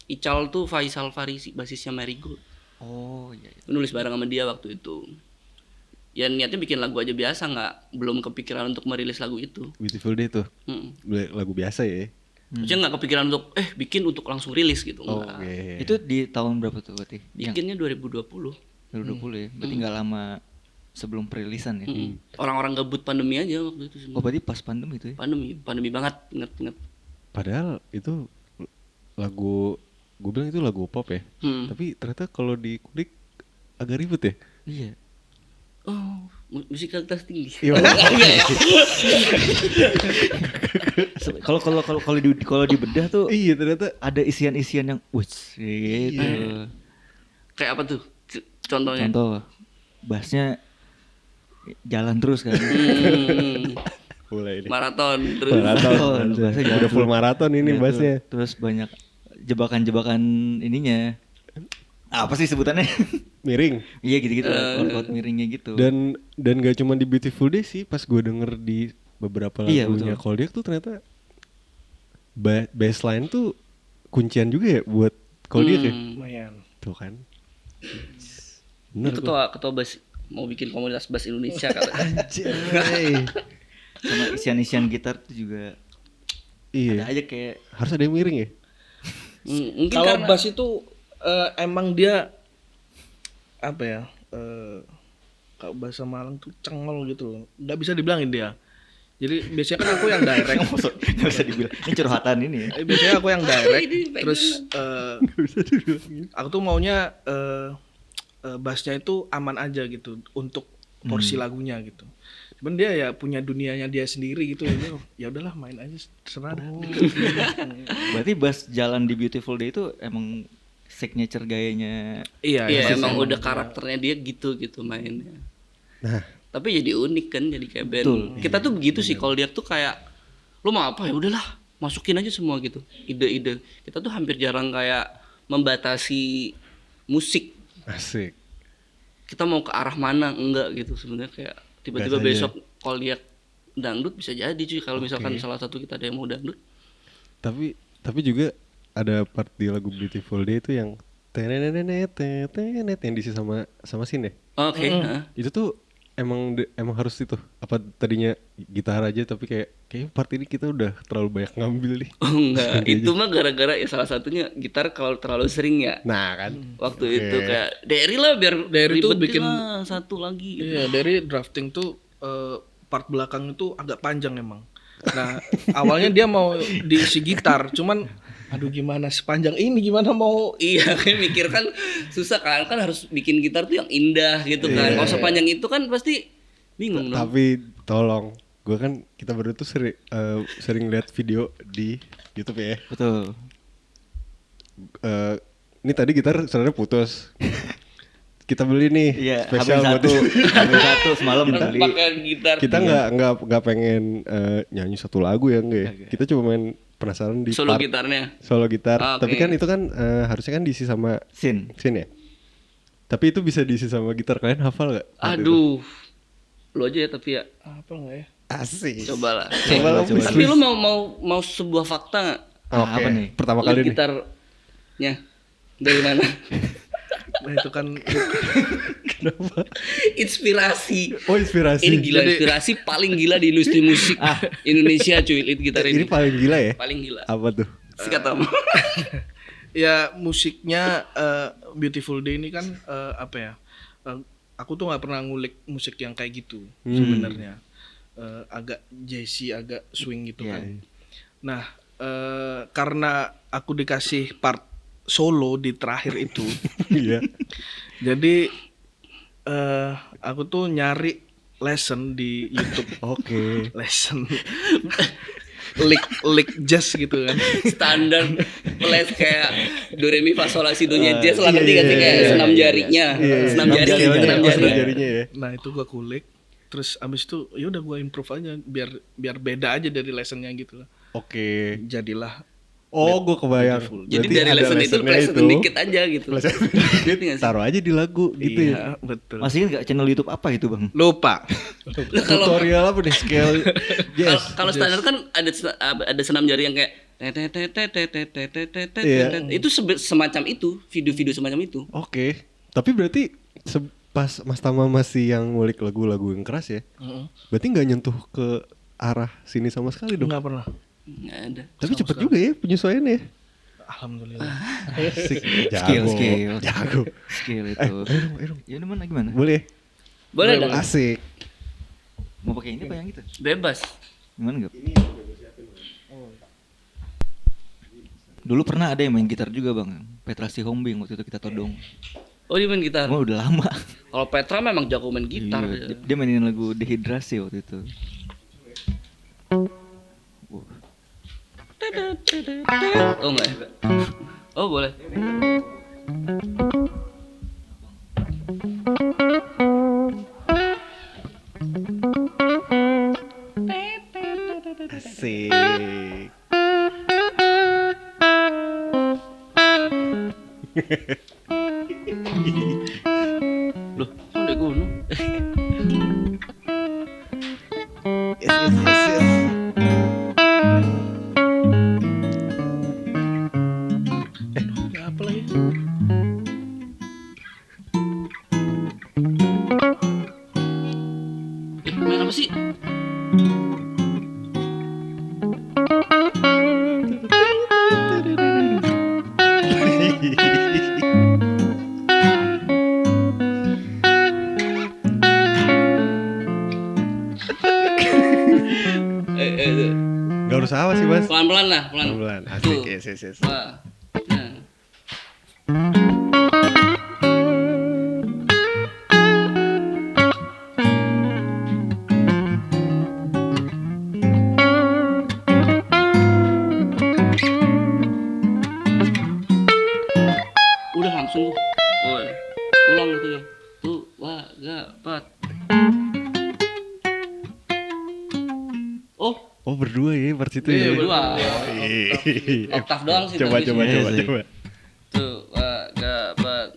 Ical tuh Faisal Farisi, basisnya Marigold. Oh iya. Nulis bareng sama dia waktu itu. Ya niatnya bikin lagu aja biasa, belum kepikiran untuk merilis lagu itu. Beautiful Day tuh Mm. lagu biasa ya. Maksudnya nggak kepikiran untuk bikin untuk langsung rilis gitu. Oh, Enggak. oke. Itu di tahun berapa tuh berarti? Yang Bikinnya 2020. 2020 ya. Berarti nggak lama sebelum perilisan ya. Mm-mm. Orang-orang gabut pandemi aja waktu itu Oh sebenarnya. berarti pas pandemi itu ya. Pandemi banget, inget. Padahal itu lagu, gue bilang itu lagu pop ya. Tapi ternyata kalau dikulik agak ribet ya. Iya. Oh, musikalitas tinggi. Iya. Kalau dibedah tuh Iya ternyata. ada isian-isian yang wuts gitu. Kayak apa tuh? Contohnya. Contoh bassnya jalan terus kan. Mulai ini. Maraton terus. Maraton. Bassnya jalan Udah full terus. maraton ini Ya, bassnya. Terus banyak jebakan-jebakan ininya. Apa sih sebutannya? Miring. Iya gitu-gitu lah, chord-chord miringnya gitu. Dan gak cuma di Beautiful Day sih, pas gue denger di beberapa Iya, lagunya betul. Koldiak tuh ternyata bassline tuh kuncian juga ya buat Koldiak ya. Lumayan. Tuh kan. Ini Bener gua. ketua bass mau bikin komunitas bass Indonesia katanya. Anjay. Sama isian-isian gitar tuh juga ada Iya. aja kayak Harus ada yang miring ya. Mungkin Kalau karena bass itu emang dia apa ya? Kalau bahasa Malang tuh cengol gitu loh. Nggak bisa dibilangin dia. Jadi biasanya kan aku yang direct. nggak bisa dibilang ini curhatan ini ya. Biasanya aku yang direct. Ini pengen. Terus aku tuh maunya bassnya itu aman aja gitu untuk porsi lagunya gitu. Cuman dia ya punya dunianya dia sendiri gitu. Ya udahlah main aja terserah dah. Berarti bass jalan di Beautiful Day itu emang signature gayanya. Iya, Iya, emang sih, udah karakternya dia gitu mainnya. Nah, Tapi jadi unik kan, jadi kayak band. Betul. Kita tuh begitu sih, kalau dia tuh kayak lu mau apa ya udahlah, masukin aja semua gitu. Ide-ide. Kita tuh hampir jarang kayak membatasi musik. asik. Kita mau ke arah mana enggak gitu sebenarnya, kayak tiba-tiba Gas aja. besok kalau dia dangdut bisa jadi cuy, kalau misalkan salah satu kita ada yang mau dangdut. Tapi juga ada part di lagu Beautiful Day itu yang tenenenet yang diisi sama Sin ya. Oke, heeh. Itu tuh emang harus itu. Apa tadinya gitar aja tapi kayak part ini kita udah terlalu banyak ngambil nih. Oh enggak, itu mah gara-gara ya salah satunya gitar kalau terlalu sering ya. Nah kan. Waktu Oke. itu kayak Derry lah biar Derry tuh ribetin bikin- lah satu lagi. Iya, dari drafting tuh part belakang itu agak panjang emang. Nah, awalnya dia mau diisi gitar, cuman aduh gimana sepanjang ini gimana mau Iya, kayak mikir kan susah kan harus bikin gitar tuh yang indah gitu kan. Kalau sepanjang itu kan pasti bingung dong. Tapi tolong, gue kan kita berdua tuh sering lihat video di YouTube ya. Betul. Ini tadi gitar sebenarnya putus. Kita beli nih Iya, spesial buat habis satu semalam Yang beli. pakai gitar. kita nggak pengen nyanyi satu lagu ya enggak ya. Kita cuma main penasaran di Solo part gitarnya. solo gitar. Ah, oke. Tapi kan itu kan harusnya kan diisi sama Sin. ya. Tapi itu bisa diisi sama gitar, kalian hafal nggak? Aduh. Lu aja ya tapi ya. apa enggak ya? Asik. Cobalah. Coba. Tapi lu mau sebuah fakta nggak? Oke. Apa nih? Pertama Lead kali nih. gitarnya dari mana? Nah, itu kan Inspirasi. Oh, inspirasi. Ini gila, inspirasi paling gila di industri musik Indonesia cuy, lead gitar Ini ini. paling gila ya? Paling gila. Apa tuh? Sikat Tom. ya musiknya Beautiful Day ini kan apa ya? Aku tuh nggak pernah ngulik musik yang kayak gitu sebenarnya. Agak jazzy, agak swing gitu Iya. kan. Nah, karena aku dikasih part solo di terakhir itu. Iya. Jadi aku tuh nyari lesson di YouTube. Oke. Lesson lick jazz gitu kan. Standar les kayak do re mi fa sol la si do nya jazz lah, ngerti iya, gak sih, kayak iya, senam iya, jarinya, Iya, senam jari, jarinya, senam oh, senam jari. jarinya ya. Nah itu gua kulik, terus abis itu ya udah gua improve aja biar beda aja dari lessonnya gitu lah. Oke. Jadilah Oh, gue kebayang. Beautiful. Jadi Berarti dari ada lesson itu lessonnya lesson dikit aja gitu. Lesson Ngerti dikit, gak sih? taruh aja di lagu gitu ya. iya, betul. Masih ingat gak channel YouTube apa itu bang? Lupa. Nah, kalau Tutorial apa nih scale jazz? kalau standar kan ada senam jari yang kayak Iya. itu semacam itu, video-video semacam itu. Oke. Tapi berarti pas Mas Tama masih yang ngulik lagu-lagu yang keras ya. Berarti nggak nyentuh ke arah sini sama sekali dong. Enggak pernah. Nggak ada. Tapi cepet juga ya penyesuaiannya. Alhamdulillah. Asik. Skill, Jago. skill. Jago. Skill itu. Ayo dong. Ya mana gimana? Boleh. Boleh dong. Asik. Mau pakai ini apa yang itu? Bebas. Gimana gak? Dulu pernah ada yang main gitar juga bang, Petra Sihombing waktu itu kita todong. Oh, dia main gitar. Cuma udah lama. Kalau Petra memang jago main gitar. Iya, dia mainin lagu Dehidrasi waktu itu. Wah. Oh enggak ya? Oh boleh. Asik. Loh, kok udah gunung? Ya apa lagi? Main apa sih? Eh. Gak harus apa sih Mas? Pelan-pelan lah, pelan. Pelan-pelan. Tuh. Asik. Yes. Wah. Nah. Udah langsung tuh. Oh, ya. Ulang gitu ya. Tuh, wah, gak, pat. Oh, Oh berdua ya part situ Iya, ya. berdua. Ih. Oktav doang sih. Coba tapi coba sih. coba sih. coba. Tuh, wah, gak, pat.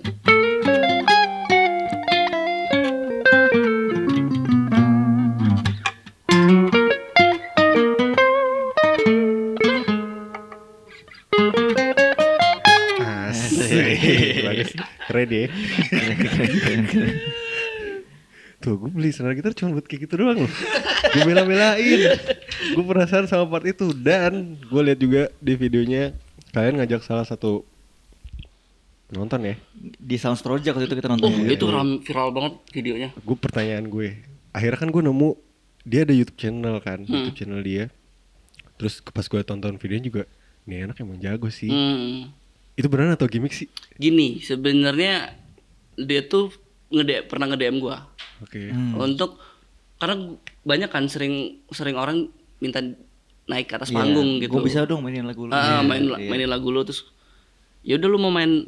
Asik. Bagus. Keren ya. Keren. Tuh gue beli senar gitar cuma buat kayak gitu doang loh. Gue bela-belain. Gue penasaran sama part itu. Dan gue lihat juga di videonya kalian ngajak salah satu nonton ya. Di Sounds Project waktu itu kita Oh, nonton. itu viral banget videonya. Gue pertanyaan gue. Akhirnya kan gue nemu dia ada YouTube channel kan. YouTube channel dia. Terus pas gue tonton videonya juga. Nih anak emang jago sih. Itu beneran atau gimmick sih? Gini, sebenarnya dia tuh pernah nge-DM gua. Oke. Untuk karena banyak kan sering orang minta naik ke atas Iya, panggung gitu. Gue bisa dong mainin lagu lu. Mainin lagu lu, terus ya udah lu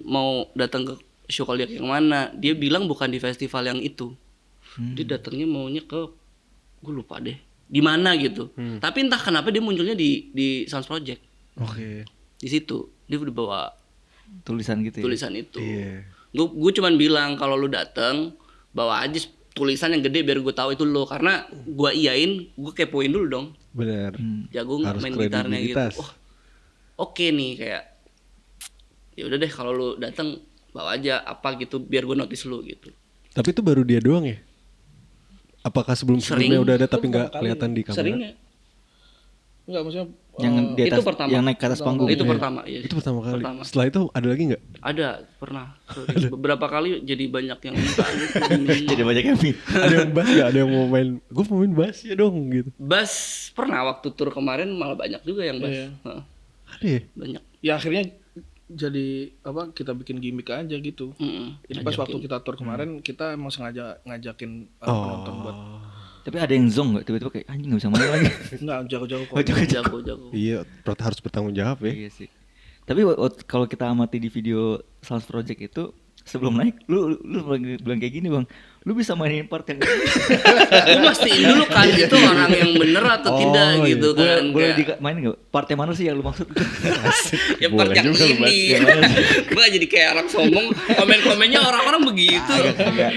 mau datang ke show Koldiak yang mana? Dia bilang bukan di festival yang itu. Dia datangnya maunya ke gue lupa deh di mana gitu. Tapi entah kenapa dia munculnya di Sounds Project. Oke. Di situ dia udah bawa Tulisan gitu ya. tulisan itu. Iya. Gue cuman bilang kalau lu dateng bawa aja tulisan yang gede biar gue tahu itu lo, karena gue iyain, gue kepoin dulu dong. Bener. Jago nggak Harus main gitarnya gitu. kredibilitas. Oh, oke nih kayak ya udah deh kalau lu dateng bawa aja apa gitu biar gue notice lu gitu. Tapi itu baru dia doang ya? Apakah sebelum-sebelumnya Sering. udah ada tapi Itu nggak pertama kelihatan di kamera? Seringnya Enggak, maksudnya Yang di itu atas, pertama. yang naik ke atas panggung. itu Iya. pertama ya. Itu pertama kali. Pertama. Setelah itu ada lagi nggak? Ada pernah. Beberapa kali jadi banyak yang minta gitu. Jadi banyak yang minta. Ada yang bass nggak? Ada yang mau main? Gue mau main bass ya dong gitu. Bass pernah waktu tur kemarin malah banyak juga yang bass. Iya. Heeh, Ada ya? banyak. Ya akhirnya jadi apa, kita bikin gimmick aja gitu. Jadi pas waktu kita tour kemarin kita emang sengaja ngajakin penonton buat Tapi ada yang zong nggak tiba-tiba kayak anjing nggak bisa main lagi. enggak jago-jago kok. Jago. Iya, harus bertanggung jawab ya. Iya sih. Tapi kalau kita amati di video Sounds Project itu sebelum naik lu bilang kayak gini bang, lu bisa mainin part yang ini. Gue mastiin dulu kan itu orang yang bener atau tidak gitu kan. Boleh Kayak, main nggak? Part yang mana sih yang lu maksud? ya part Boleh yang juga lu bahas ini. yang Gue jadi kayak orang sombong. Komen-komennya orang-orang begitu. Agak.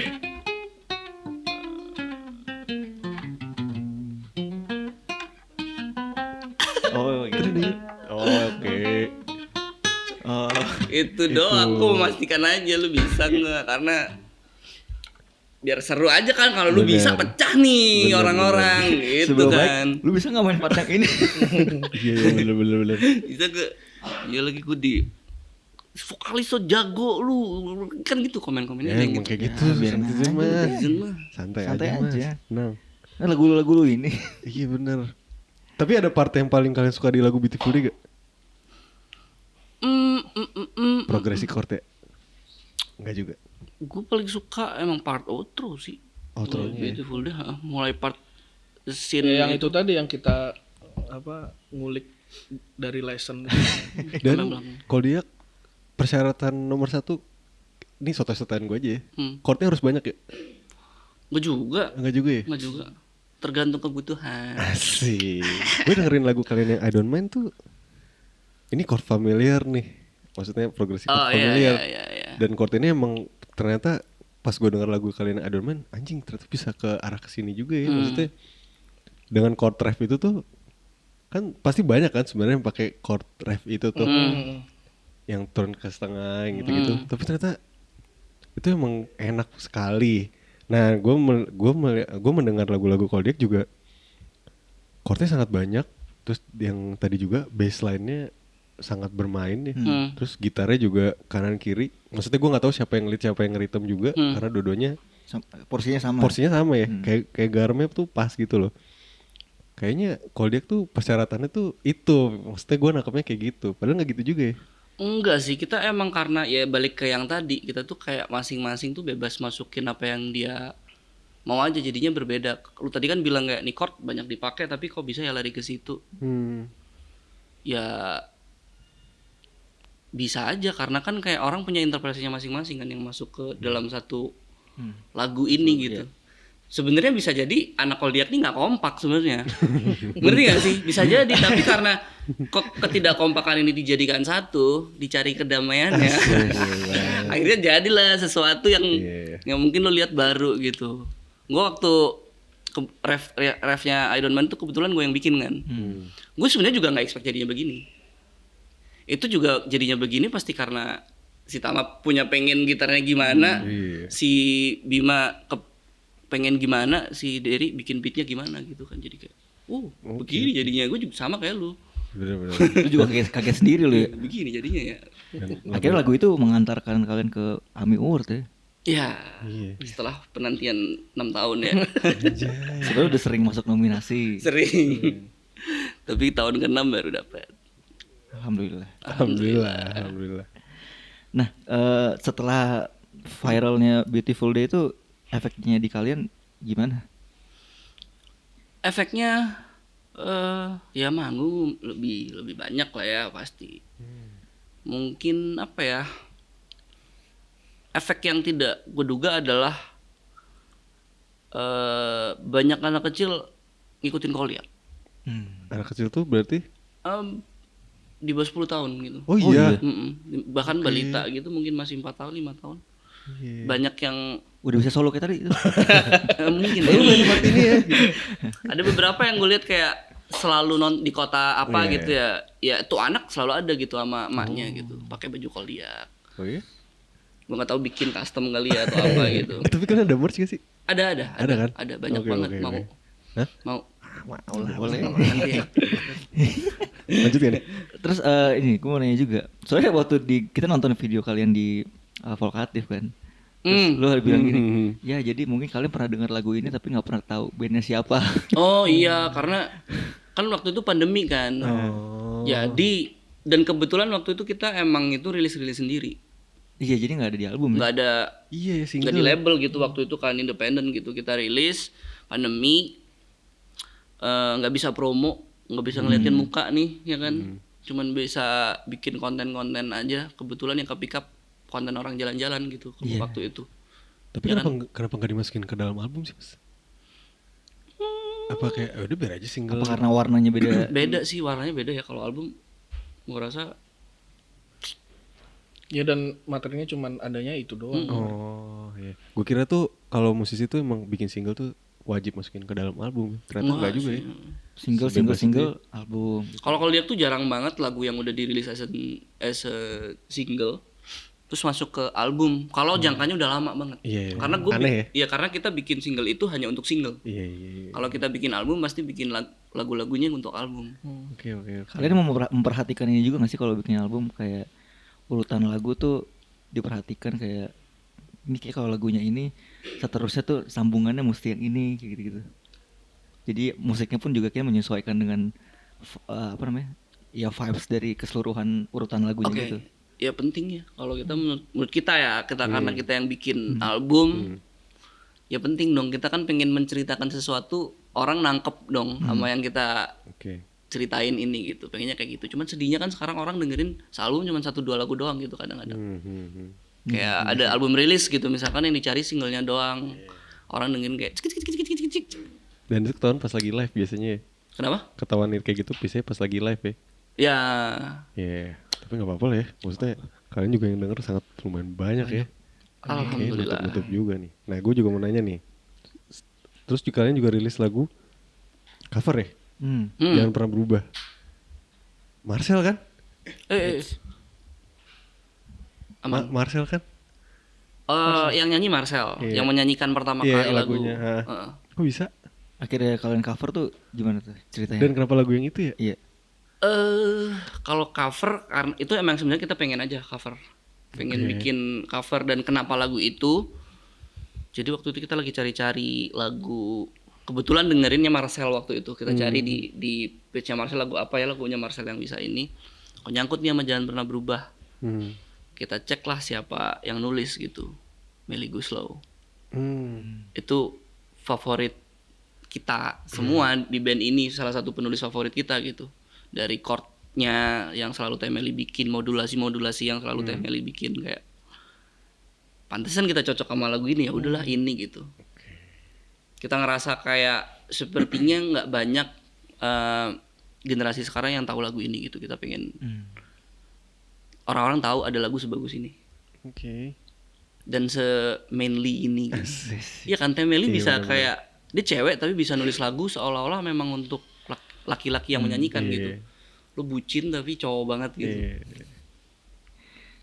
Oh gitu. Oh, oke. Oh. Itu doang. Aku memastikan aja lu bisa nggak, karena biar seru aja kan kalau lu Bener. bisa pecah nih Bener, orang-orang gitu Sebelum kan. naik, lu bisa nggak main part yang ini? Iya, bener. Bisa ke ya lagi gue di vokalis so jago lu kan gitu komen-komennya Ya, kayak emang gitu. kayak gitu. Ya, biarin santai aja, Mas. udah. Izin mah. Santai Santai aja, Mas. aja. Nah, Nah, lagu-lagu lu ini. iya bener. Tapi ada part yang paling kalian suka di lagu Beautiful Day gak? Progresi chord ya? Enggak juga. Gue paling suka emang part outro sih. Outronya ya? Beautiful deh, mulai part scene Ya, yang itu tadi yang kita apa ngulik dari lesson. Dan kalau dia persyaratan nomor 1, ini soto-sotoan gue aja ya. Chordnya harus banyak ya? Gue juga, Enggak juga ya? nggak juga. Tergantung kebutuhan. Asik. Gue dengerin lagu kalian yang I Don't Mind tuh, ini chord familiar nih. Maksudnya progresi chord Oh iya, familiar. iya. Dan chord ini emang ternyata pas gue denger lagu kalian yang I Don't Mind, anjing ternyata bisa ke arah kesini juga ya. Maksudnya dengan chord ref itu tuh kan pasti banyak kan sebenarnya yang pakai chord ref itu tuh. Yang turn ke setengah gitu-gitu. Tapi ternyata itu emang enak sekali. Nah, gue mendengar lagu-lagu Koldiak juga chordnya sangat banyak. Terus yang tadi juga bassline-nya sangat bermain ya. Terus gitarnya juga kanan kiri. Maksudnya gue nggak tahu siapa yang lead siapa yang nge-rhythm juga karena dua-duanya Porsinya sama. porsinya sama ya. Kayak Garmep tuh pas gitu loh. Kayaknya Koldiak tuh persyaratannya tuh itu. Maksudnya gue nangkepnya kayak gitu. Padahal nggak gitu juga ya. Enggak sih, kita emang karena ya balik ke yang tadi, kita tuh kayak masing-masing tuh bebas masukin apa yang dia mau aja, jadinya berbeda. Lu tadi kan bilang kayak nih chord banyak dipakai tapi kok bisa ya lari ke situ. Ya bisa aja karena kan kayak orang punya interpretasinya masing-masing kan yang masuk ke dalam satu lagu ini gitu. Sebenarnya bisa jadi anak Koldiak nih nggak kompak sebenarnya. Ngerti gak sih? Bisa jadi, tapi karena ketidakkompakan ini dijadikan satu, dicari kedamaiannya. Akhirnya jadilah sesuatu yang yang mungkin lo lihat baru gitu. Gue waktu refnya I Don't Mind tuh kebetulan gue yang bikin kan. Gue sebenarnya juga nggak expect jadinya begini. Itu juga jadinya begini pasti karena si Tama punya pengen gitarnya gimana, si Bima pengen gimana, si Derry bikin beatnya gimana gitu kan, jadi kayak begini jadinya. Gue juga sama kayak lu. Bener-bener. Lu juga kaget sendiri lu ya. Begini jadinya ya. Akhirnya lagu itu mengantarkan kalian ke AMI Award ya. Ya, setelah penantian 6 tahun ya. Sebenarnya udah sering masuk nominasi. Sering. Tapi tahun ke-6 baru dapat. Alhamdulillah. Nah, setelah viralnya Beautiful Day itu efeknya di kalian gimana? Efeknya ya manggung lebih banyak lah ya pasti. Mungkin apa ya? Efek yang tidak gue duga adalah banyak anak kecil ngikutin Koldiak. Anak kecil tuh berarti? Di bawah 10 tahun gitu. Oh iya. Bahkan balita gitu mungkin masih 4 tahun, 5 tahun. Banyak yang Udah bisa solo kayak tadi itu. mungkin ya. Ada beberapa yang gue lihat kayak selalu di kota apa gitu ya. Ya tuh anak selalu ada gitu sama emaknya gitu, pakai baju Koldiak. Oh iya? Gue nggak tahu bikin custom kali ya atau apa gitu. Tapi kan ada merch gak sih? Ada kan? Ada banyak Oke, banget. oke, Mau oke. Hah? mau Boleh. nanti ya. Lanjut ya nih? Terus ini gue mau nanya juga. Soalnya waktu kita nonton video kalian di Volkatif kan. Terus lu bilang gini, ya jadi mungkin kalian pernah dengar lagu ini tapi nggak pernah tahu bandnya siapa. Oh iya, karena kan waktu itu pandemi kan. Jadi Dan kebetulan waktu itu kita emang itu rilis sendiri. Iya, jadi nggak ada di album ya. Nggak ada Iya, nggak single. di label gitu waktu itu kan, independen gitu. Kita rilis pandemi, nggak bisa promo, nggak bisa ngeliatin muka nih ya kan. Cuman bisa bikin konten-konten aja. Kebetulan yang ke pick up konten orang jalan-jalan gitu Iya. waktu itu. Tapi Ya kenapa nggak dimasukin ke dalam album sih, Mas? Apa kayak udah biar aja single. Apa karena warnanya beda? Beda sih, warnanya beda ya kalau album. Gua rasa Ya dan materinya cuman adanya itu doang. Oh, iya. Gue kira tuh kalau musisi tuh emang bikin single tuh wajib masukin ke dalam album. Ternyata enggak juga ya. Single album. kalau dia tuh jarang banget lagu yang udah dirilis as a single terus masuk ke album. Kalau jangkanya udah lama banget. Iya, iya. Karena gue Aneh ya? karena kita bikin single itu hanya untuk single. Iya, iya. Kalau kita bikin album pasti bikin lagu-lagunya untuk album. Oke, oke, oke. Kalian mau memperhatikan ini juga nggak sih kalau bikin album, kayak urutan lagu tuh diperhatikan, kayak ini kayak kalau lagunya ini seterusnya tuh sambungannya mesti yang ini kayak gitu-gitu. Jadi musiknya pun juga kayak menyesuaikan dengan apa namanya? Ya vibes dari keseluruhan urutan lagunya Oke. gitu. Ya penting ya kalau kita menurut kita ya, karena kita yang bikin album. Ya penting dong, kita kan pengen menceritakan sesuatu, orang nangkep dong sama yang kita Oke. ceritain ini gitu. Pengennya kayak gitu. Cuman sedihnya kan sekarang orang dengerin sealbum cuma 1-2 lagu doang gitu kadang-kadang. Kayak ada album rilis gitu misalkan yang dicari singlenya doang. Orang dengerin kayak cik cik cik cik cik cik. Dan itu ketahuan pas lagi live biasanya ya. Kenapa? Ketahuan kayak gitu biasanya pas lagi live ya. Ya Iya, tapi nggak apa-apa lah ya. Maksudnya kalian juga yang denger sangat lumayan banyak ya. alhamdulillah. Nutup juga nih. Nah, gue juga mau nanya nih. Terus juga kalian juga rilis lagu cover ya? Jangan pernah berubah. Marcel kan? Aman. Marcel kan? Yang nyanyi Marcel, Iya. yang menyanyikan pertama Iya, kali lagu. lagunya. Kok bisa? Akhirnya kalian cover tuh gimana tuh ceritanya? Dan kenapa lagu yang itu ya? Iya. Kalau cover karena itu emang sebenarnya kita pengen aja cover. Pengen bikin cover, dan kenapa lagu itu? Jadi waktu itu kita lagi cari-cari lagu. Kebetulan dengerinnya Marcel waktu itu. Kita cari di page-nya Marcel lagu apa ya lagunya Marcel yang bisa ini. Kok nyangkut nih sama Jangan Pernah Berubah. Kita cek lah siapa yang nulis gitu. Melly Guslow. Itu favorit kita semua di band ini, salah satu penulis favorit kita gitu. Dari chordnya yang selalu Temeli bikin, modulasi yang selalu Temeli bikin, kayak pantesan kita cocok sama lagu ini, ya udahlah ini gitu. Kita ngerasa kayak sepertinya nggak banyak generasi sekarang yang tahu lagu ini gitu. Kita pengen orang-orang tahu ada lagu sebagus ini Oke. dan se-manly ini gitu. Iya kan, Temeli Iya, bisa bener-bener. kayak dia cewek tapi bisa nulis lagu seolah-olah memang untuk laki-laki yang menyanyikan Iya. gitu. Lu bucin tapi cowok banget gitu.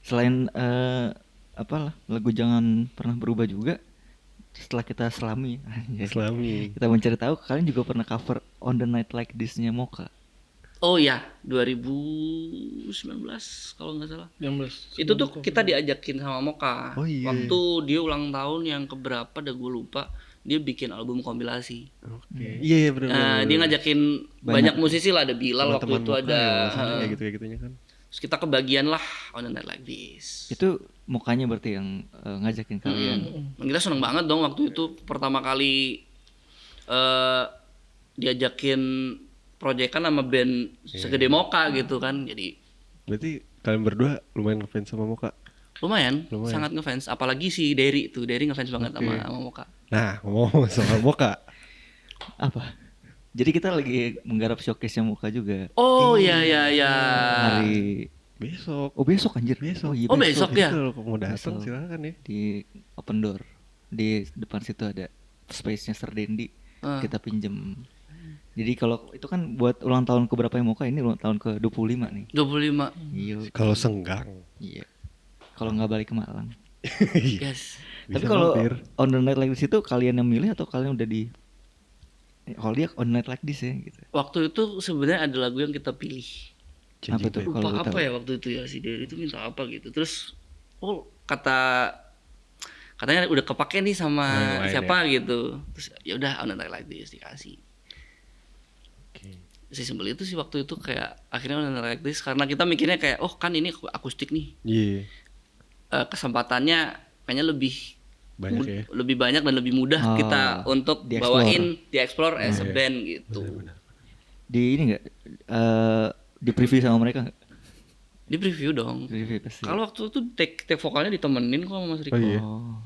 Selain apalah lagu Jangan Pernah Berubah juga, setelah kita selami, Islami. kita mencari tahu kalian juga pernah cover On the Night Like This-nya Mocha. Oh ya, 2019 kalau nggak salah. 16. Itu tuh kita diajakin sama Mocha. Oh, iya. Waktu dia ulang tahun yang keberapa dah gue lupa. Dia bikin album kompilasi. Oke. Iya, benar. Dia ngajakin banyak musisi lah, ada Bilal waktu itu ada. kayak gitu-gitunya kan. Terus kita kebagian lah On the Night Like This. Itu Mokanya berarti yang ngajakin kalian. Dan kita seneng banget dong waktu itu pertama kali diajakin proyekan sama band segede Mocha gitu kan. Jadi Berarti kalian berdua lumayan ngefans sama Mocha. lumayan, sangat ngefans. Apalagi si Derry tuh, Derry ngefans banget sama Mocha. Nah, ngomong soal Mocha. Apa? Jadi kita lagi menggarap showcase-nya Mocha juga Oh iya. hari Besok. Oh besok anjir. Besok. iya, Oh, besok ya? Kalau mau datang Besok. silakan ya. Di open door. Di depan situ ada space-nya Serdendi. Kita pinjem. Jadi kalau itu kan buat ulang tahun keberapa yang Mocha, ini ulang tahun ke 25 nih. 25. Iya. Kalau senggang. Iya. Kalau nggak balik ke Malang. Yes. Tapi Bisa kalau mampir. On the Night Like This itu kalian yang milih atau kalian udah di kalau dia On the Night Like This ya gitu. Waktu itu sebenarnya ada lagu yang kita pilih. Apa tuh Lupa kalau lu apa tahu? ya waktu itu ya, si Derry itu minta apa gitu. Terus katanya udah kepake nih sama Yang lain siapa gitu. Terus ya udah On the Night Like This dikasih. Sesimpel itu sih waktu itu, kayak akhirnya udah ngerektis karena kita mikirnya kayak oh kan ini akustik nih. Iya. Kesempatannya kayaknya Banyak ya. lebih banyak dan lebih mudah Oh, kita untuk di-explore. bawain di-explore as a Iya. band gitu. Di ini nggak di preview sama mereka nggak? Di preview dong. Preview pasti. Kalau waktu itu take vokalnya ditemenin kok sama Mas Riko. Oh iya. Oh.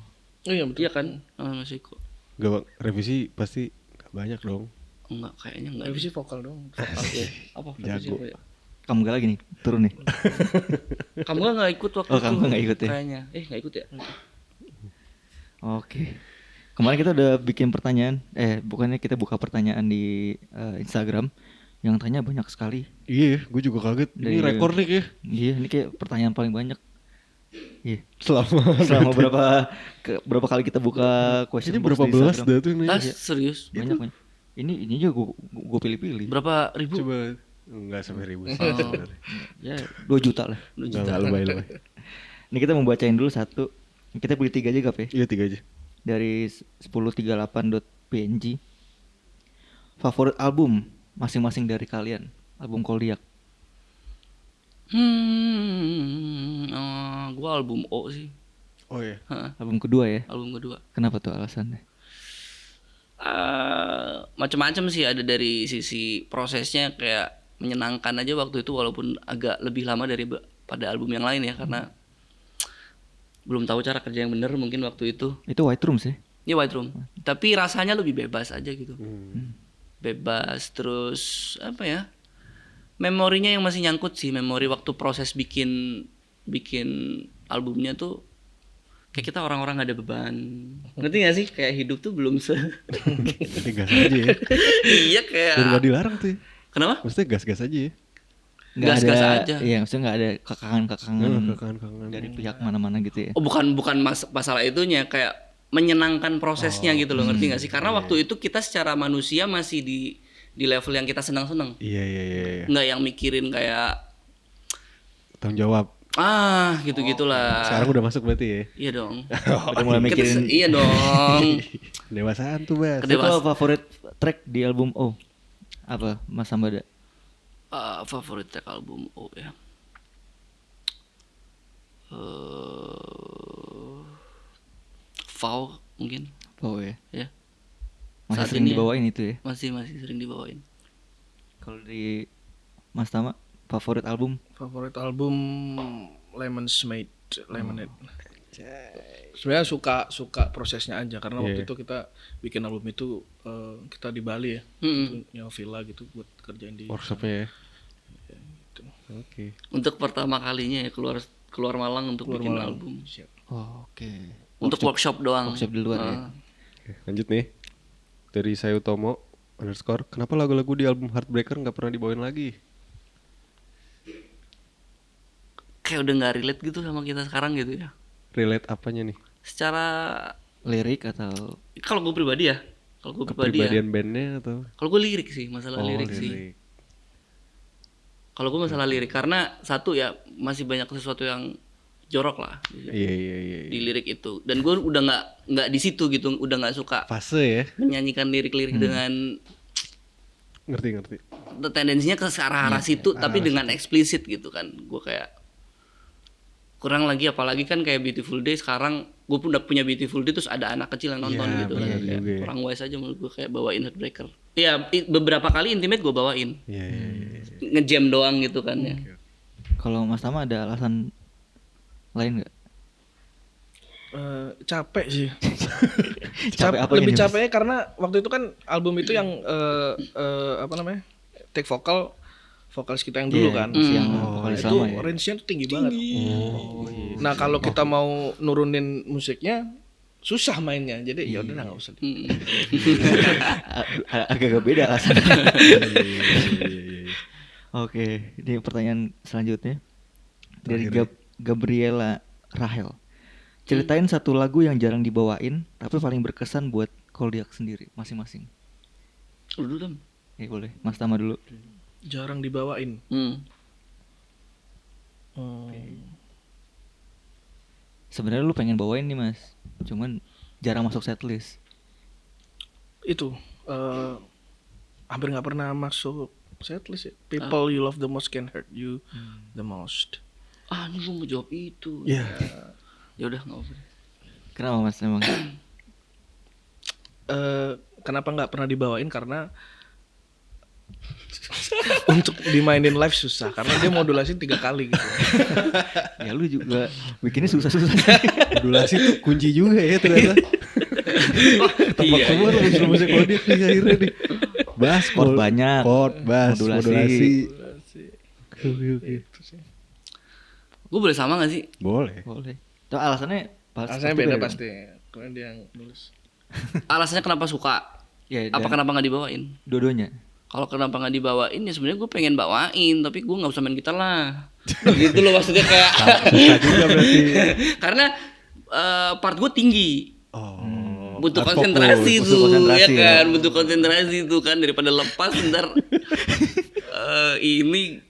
Oh iya betul. Iya kan, sama Mas Riko. Gak revisi pasti gak banyak dong. Enggak, kayaknya enggak. Revisi vokal dong. Vokal ya. Apa revisi Jago. apa ya? Kamu gak lagi nih turun nih. Kamu nggak ikut waktu Oh, itu? kamu nggak ikut ya? Kayaknya. Nggak ikut ya? Oke. Kemarin kita udah bikin pertanyaan, bukannya kita buka pertanyaan di Instagram yang tanya banyak sekali. Iya, gue juga kaget. Ini Dari- rekor nih ya. Iya, ini kayak pertanyaan paling banyak. Iya. Selama Berapa kali kita buka question Kayaknya box berapa di belas Instagram. dah tuh nih. Ah, serius? Banyak banyak. Ini juga gue pilih-pilih. Berapa ribu? Coba enggak sampai ribu sih Oh. sebenarnya. Ya 2 juta lah. 2 Enggak juta. lebay. Ini kita mau bacain dulu satu. Kita pilih 3 aja Gap ya. Iya 3 aja. Dari 1038.png. Favorit album masing-masing dari kalian. Album Koldiak. Gua album O sih. Oh iya. Hah, Album kedua ya. album kedua. Kenapa tuh alasannya? Macam-macam sih, ada dari sisi prosesnya kayak menyenangkan aja waktu itu walaupun agak lebih lama pada album yang lain ya karena belum tahu cara kerja yang bener mungkin waktu itu. Itu White Room sih. Ini White Room. Tapi rasanya lebih bebas aja gitu. Hmm. Bebas terus apa ya? Memorinya yang masih nyangkut sih, memori waktu proses bikin albumnya tuh kayak kita orang-orang gak ada beban. Ngerti gak sih? Kayak hidup tuh belum Jadi gas aja ya. Iya kayak. Dan gak dilarang tuh ya. Kenapa? Maksudnya gas-gas aja ya. Nggak Gas-gas ada, aja. Iya, maksudnya nggak ada kekangan-kekangan Kangen-kangen. dari pihak mana-mana gitu ya. Oh, bukan masalah itunya, kayak menyenangkan prosesnya gitu loh, ngerti gak sih? Karena waktu itu kita secara manusia masih di level yang kita senang-senang. Iya. Nggak yang mikirin kayak Tanggung jawab. gitu-gitulah. Sekarang udah masuk berarti ya. Iya dong. Udah mulai mikirin. Iya dong. Dewasaan tuh, Bas. Tapi kalau favorit track di album O apa Mas Sambada? Favorit track album O ya. Vow mungkin Oh ya. ya. Masih Saat sering ini ya. dibawain itu ya. Masih sering dibawain. Kalau di Mas Tama favorit album? Favorit album Lemonade. Sebenarnya suka prosesnya aja karena waktu Iya. itu kita bikin album itu kita di Bali ya. Mm-mm. Itu nyewa villa gitu buat kerjain di Workshopnya ya. gitu. Oke. Untuk pertama kalinya ya keluar Malang untuk Keluar bikin Malang. album. Siap. Oh, oke. Untuk workshop doang. workshop di luar ya. Oke, lanjut nih. Dari Sayutomo _ kenapa lagu-lagu di album Heartbreaker nggak pernah dibawain lagi? Kayak udah nggak relate gitu sama kita sekarang gitu ya. Relate apanya nih? Secara Lirik atau kalau gue pribadi ya, Kepribadian bandnya atau? kalau gue lirik sih, masalah lirik sih. lirik. Kalau gue masalah lirik karena satu ya masih banyak sesuatu yang jorok lah Iya. di lirik itu. Dan gue udah nggak di situ gitu, udah nggak suka Fase ya. menyanyikan lirik-lirik dengan Ngerti. tendensinya ke arah situ, tapi dengan eksplisit gitu kan. Gue kayak kurang lagi, apalagi kan kayak Beautiful Day sekarang gue pun udah punya Beautiful Day terus ada anak kecil yang nonton Iya, gitu kan. bener Kayak juga ya. kurang wise aja menurut gue kayak bawain Heartbreaker. Ya beberapa kali Intimate gue bawain, Iya. ngejam doang gitu kan ya. kalau Mas Tama ada alasan lain nggak? Capek sih. Capek apa Lebih ini, Mas? capeknya karena waktu itu kan album itu yang apa namanya? Take vokalis kita yang dulu Iya, kan. masih yang Oh, vokalis Itu lama ya. range-nya tuh tinggi banget. Oh, Nah, kalau kita mau nurunin musiknya susah mainnya. Jadi ya udah nggak usah. Mm. Agak beda alasannya. Iya. Oke, ini pertanyaan selanjutnya dari Terakhir Gabriela Rahel. Ceritain satu lagu yang jarang dibawain tapi paling berkesan buat Koldiak sendiri masing-masing. Lu dulu Dam. Boleh, Mas Tama dulu. Jarang dibawain. Sebenarnya lu pengen bawain nih Mas, cuman jarang masuk setlist. Itu hampir nggak pernah masuk setlist ya. People you love the most can hurt you the most. Ini gue mau jawab itu. Iya. Ya udah nggak apa-apa. Kenapa Mas emang? Kenapa nggak pernah dibawain? Karena untuk dimainin live susah karena dia modulasi 3 kali gitu. Ya lu juga bikinnya susah-susah. Modulasi tuh kunci juga ya ternyata. Tempat semua lu musik kodiak nih akhirnya nih. Bass, Chord banyak. Chord, bass, modulasi. Oke. Gue boleh sama gak sih? Boleh. Boleh. Tuh alasannya Alasannya beda pasti. Karena dia yang nulis. Alasannya kenapa suka? Ya, Apa kenapa nggak dibawain? dua-duanya? Kalau kenapa nggak dibawain ya sebenarnya gue pengen bawain tapi gue nggak usah main gitar lah. Gitu loh maksudnya kayak. Susah juga berarti. Karena part gue tinggi. Butuh harus konsentrasi fokus. tuh, Butuh konsentrasi ya kan, ya. butuh konsentrasi tuh kan daripada lepas ntar ini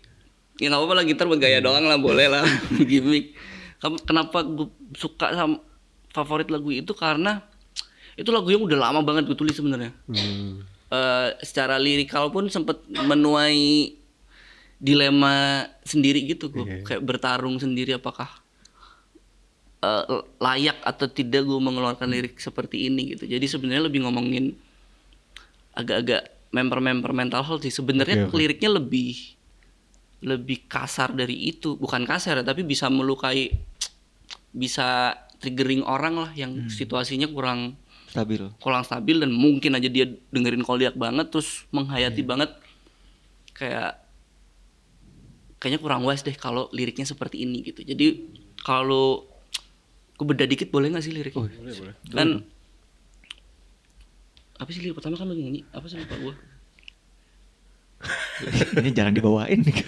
ya nggak apa-apa lah gitar bergaya doang lah boleh lah gimmick. Kenapa gue suka sama favorit lagu itu karena itu lagu yang udah lama banget gue tulis sebenarnya. Secara lirikal pun sempet menuai dilema sendiri gitu gue kayak bertarung sendiri apakah layak atau tidak gue mengeluarkan lirik seperti ini gitu. Jadi sebenarnya lebih ngomongin agak-agak member-member mental health sih. Sebenarnya liriknya lebih kasar dari itu. Bukan kasar ya, tapi bisa melukai, bisa triggering orang lah yang situasinya kurang stabil dan mungkin aja dia dengerin Koldiak banget terus menghayati banget kayaknya kurang wise deh kalau liriknya seperti ini gitu. Jadi kalau gue beda dikit boleh nggak sih liriknya? Boleh. Kan apa sih lirik pertama kan lu nyanyi apa sih lupa gue? Ini jarang dibawain nih.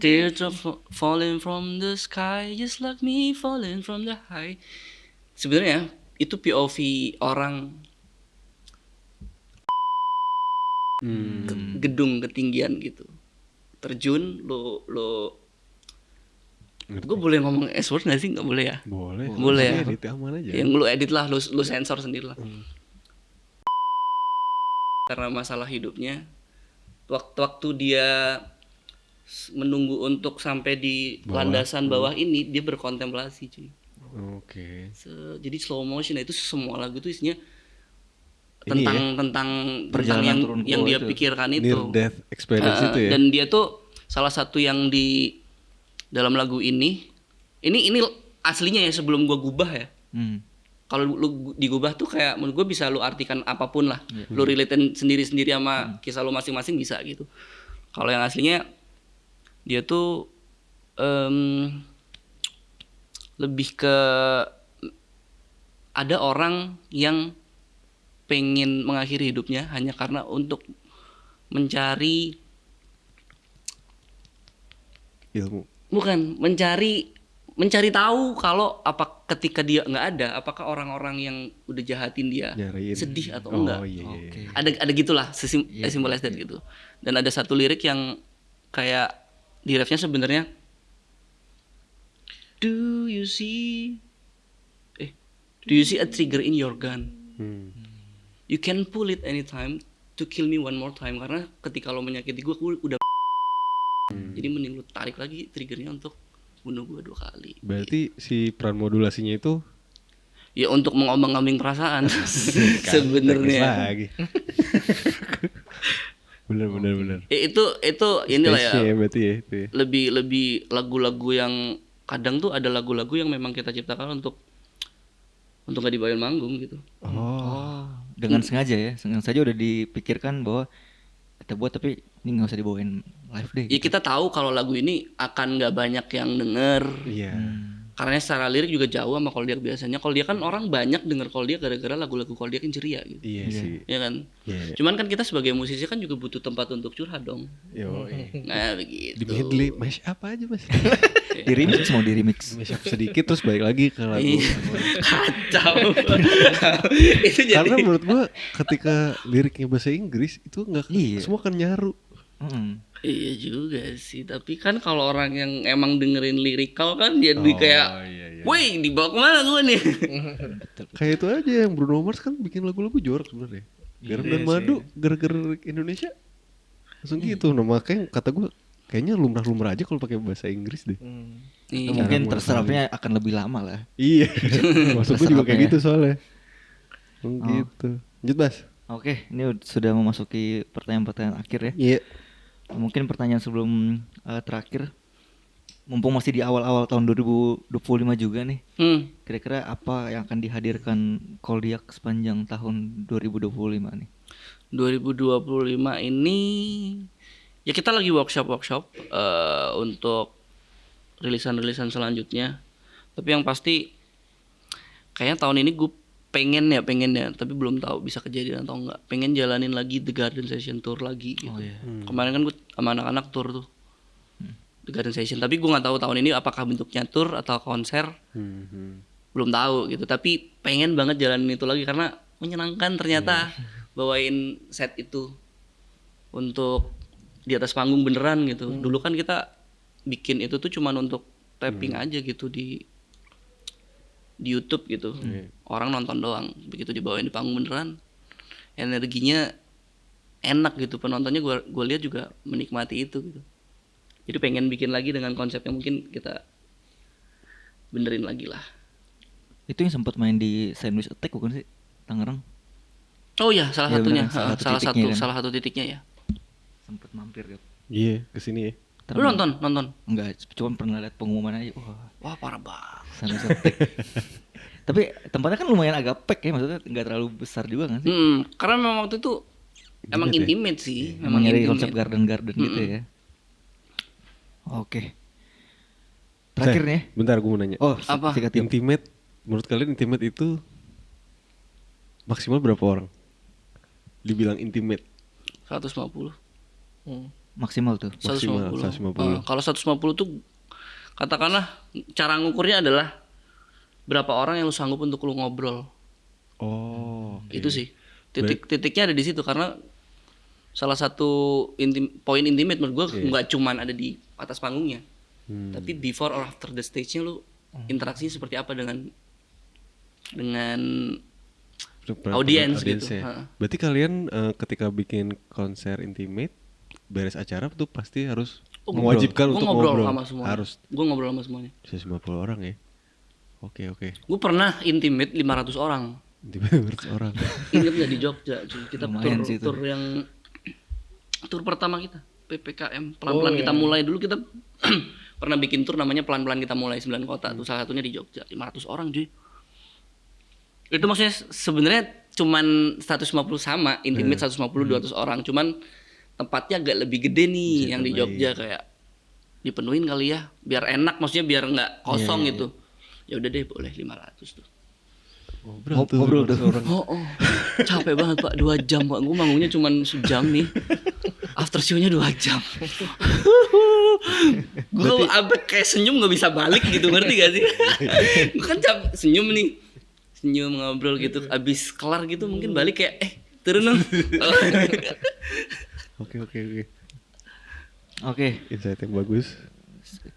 Teardrops falling from the sky just like me falling from the high. Sebenarnya itu POV orang gedung ketinggian gitu. Terjun lo gue boleh ngomong S-word gak sih? Gak boleh ya? Boleh ya? Edit aman aja. Yang lu edit lah, lu sensor sendiri lah. Karena masalah hidupnya waktu dia menunggu untuk sampai di landasan bawah ini dia berkontemplasi cuy. Oke. Jadi slow motion itu semua lagu itu isinya Ini tentang perjalanan turun yang gua dia itu. pikirkan Near itu. death experience itu ya. Dan dia tuh salah satu yang di dalam lagu ini aslinya ya sebelum gua gubah ya. Kalau lu digubah tuh kayak menurut gue bisa lu artikan apapun lah. Lu relatein sendiri-sendiri sama kisah lu masing-masing bisa gitu. Kalau yang aslinya dia tuh lebih ke ada orang yang pengen mengakhiri hidupnya hanya karena untuk mencari Ilmu. bukan mencari tahu kalau apa ketika dia nggak ada apakah orang-orang yang udah jahatin dia Nyariin. sedih atau Oh, enggak. iya. Ada gitulah simple as that gitu. Dan ada satu lirik yang kayak di refnya sebenarnya do you see a trigger in your gun? You can pull it anytime to kill me one more time karena ketika lo menyakiti gue udah jadi mending lo tarik lagi triggernya untuk bunuh gue 2 kali. Berarti si peran modulasinya itu Ya untuk mengombang-ambing perasaan sebenarnya. lagi. bener. Itu inilah ya. Stage-nya berarti ya itu ya. Lebih lagu-lagu yang kadang tuh ada lagu-lagu yang memang kita ciptakan untuk nggak dibawain manggung gitu. Dengan sengaja ya, sengaja udah dipikirkan bahwa kita buat tapi ini nggak usah dibawain live deh. Ya kita tahu kalau lagu ini akan nggak banyak yang denger. Iya. Karena secara lirik juga jauh sama Koldiak biasanya. Koldiak kan orang banyak denger Koldiak gara-gara lagu-lagu Koldiak yang ceria gitu. Iya sih. Ya kan? Iya. Cuman kan kita sebagai musisi kan juga butuh tempat untuk curhat dong. Yo. Nah begitu. Di medley mash apa aja Mas? Di remix mau di remix. Mash up sedikit terus balik lagi ke lagu. Iya. Kacau. Itu jadi Karena menurut gua ketika liriknya bahasa Inggris itu nggak Iya. semua kan nyaru. Iya juga sih, tapi kan kalau orang yang emang dengerin lirikal kan jadi kayak, iya. woi dibawa kemana gue nih? Kayak itu aja yang Bruno Mars kan bikin lagu-lagu jorok sebenarnya. Garam dan madu, ger-ger Indonesia. Langsung gitu. Nah, makanya kata gue kayaknya lumrah-lumrah aja kalau pakai bahasa Inggris deh. Iya. Mungkin terserapnya akan lebih lama lah. Iya. Maksud gue juga kayak Terserapnya. gitu soalnya. Gitu. Lanjut, Bas. Oke, ini sudah memasuki pertanyaan-pertanyaan akhir ya. Iya. Mungkin pertanyaan sebelum terakhir, mumpung masih di awal-awal tahun 2025 juga nih, kira-kira apa yang akan dihadirkan Koldiak sepanjang tahun 2025 nih? 2025 ini ya kita lagi workshop untuk rilisan selanjutnya. Tapi yang pasti kayaknya tahun ini gue pengen ya, tapi belum tahu bisa kejadian atau enggak. Pengen jalanin lagi The Garden Session Tour lagi gitu. Kemarin kan gue sama anak-anak tour tuh The Garden Session, tapi gue nggak tahu tahun ini apakah bentuknya tour atau konser. Belum tahu gitu, tapi pengen banget jalanin itu lagi karena menyenangkan ternyata bawain set itu untuk di atas panggung beneran gitu. Dulu kan kita bikin itu tuh cuman untuk tapping aja gitu di YouTube gitu. Orang nonton doang. Begitu dibawain di panggung beneran, energinya enak gitu. Penontonnya gue lihat juga menikmati itu gitu. Jadi pengen bikin lagi dengan konsep yang mungkin kita benerin lagi lah. Itu yang sempat main di Sandwich Attack bukan sih? Tangerang. Oh ya, salah Ya, satunya. bener, salah satu titiknya kan? Salah satu titiknya ya. Sempat mampir gitu. Iya, kesini ya. Lu nonton? Enggak, cuma pernah lihat pengumuman aja. Wah, parah banget. Sandwich Attack. Tapi tempatnya kan lumayan agak pack ya, maksudnya nggak terlalu besar juga kan sih? Karena memang waktu itu emang Intimate ya? intimate sih, Emang nyari intimate. konsep garden gitu ya. Oke. Terakhir nih. Bentar gue mau nanya. Oh, Apa? sikat Tio. Intimate, menurut kalian intimate itu maksimal berapa orang? Dibilang intimate. 150. Maksimal tuh. Maksimal 150. Kalau 150 tuh katakanlah cara ngukurnya adalah berapa orang yang lu sanggup untuk lu ngobrol. Oh, Itu sih. Titiknya ada di situ karena salah satu poin intimate menurut gue nggak cuman ada di atas panggungnya. Tapi before or after the stage-nya lu interaksinya seperti apa dengan audiens gitu. Berarti kalian ketika bikin konser intimate, beres acara tuh pasti harus mewajibkan Gua untuk ngobrol ngobrol. sama semuanya. Harus Gue ngobrol sama semuanya. 150 orang ya. Oke. Gue pernah intimate 500 orang. Intimate 100 orang. Ingat nggak di Jogja? Kita Lumayan sih itu. tur pertama kita PPKM. Pelan-pelan kita mulai dulu kita pernah bikin tur namanya pelan-pelan kita mulai 9 kota. Tuh salah satunya di Jogja 500 orang cuy. Itu maksudnya sebenarnya cuman 150 sama, intimate 150 200 orang. Cuman tempatnya agak lebih gede nih yang di Jogja kayak dipenuhin kali ya biar enak, maksudnya biar nggak kosong gitu. Ya udah deh boleh 500 tuh. Ngobrol tuh. Orang. Capek banget Pak, 2 jam Pak. Gue manggungnya cuman sejam nih. After show-nya 2 jam. Gue kalau abek kayak senyum gak bisa balik gitu, ngerti gak sih? Gue kan senyum nih. Senyum ngobrol gitu, abis kelar gitu mungkin balik kayak turun dong. Oke. Insight yang bagus.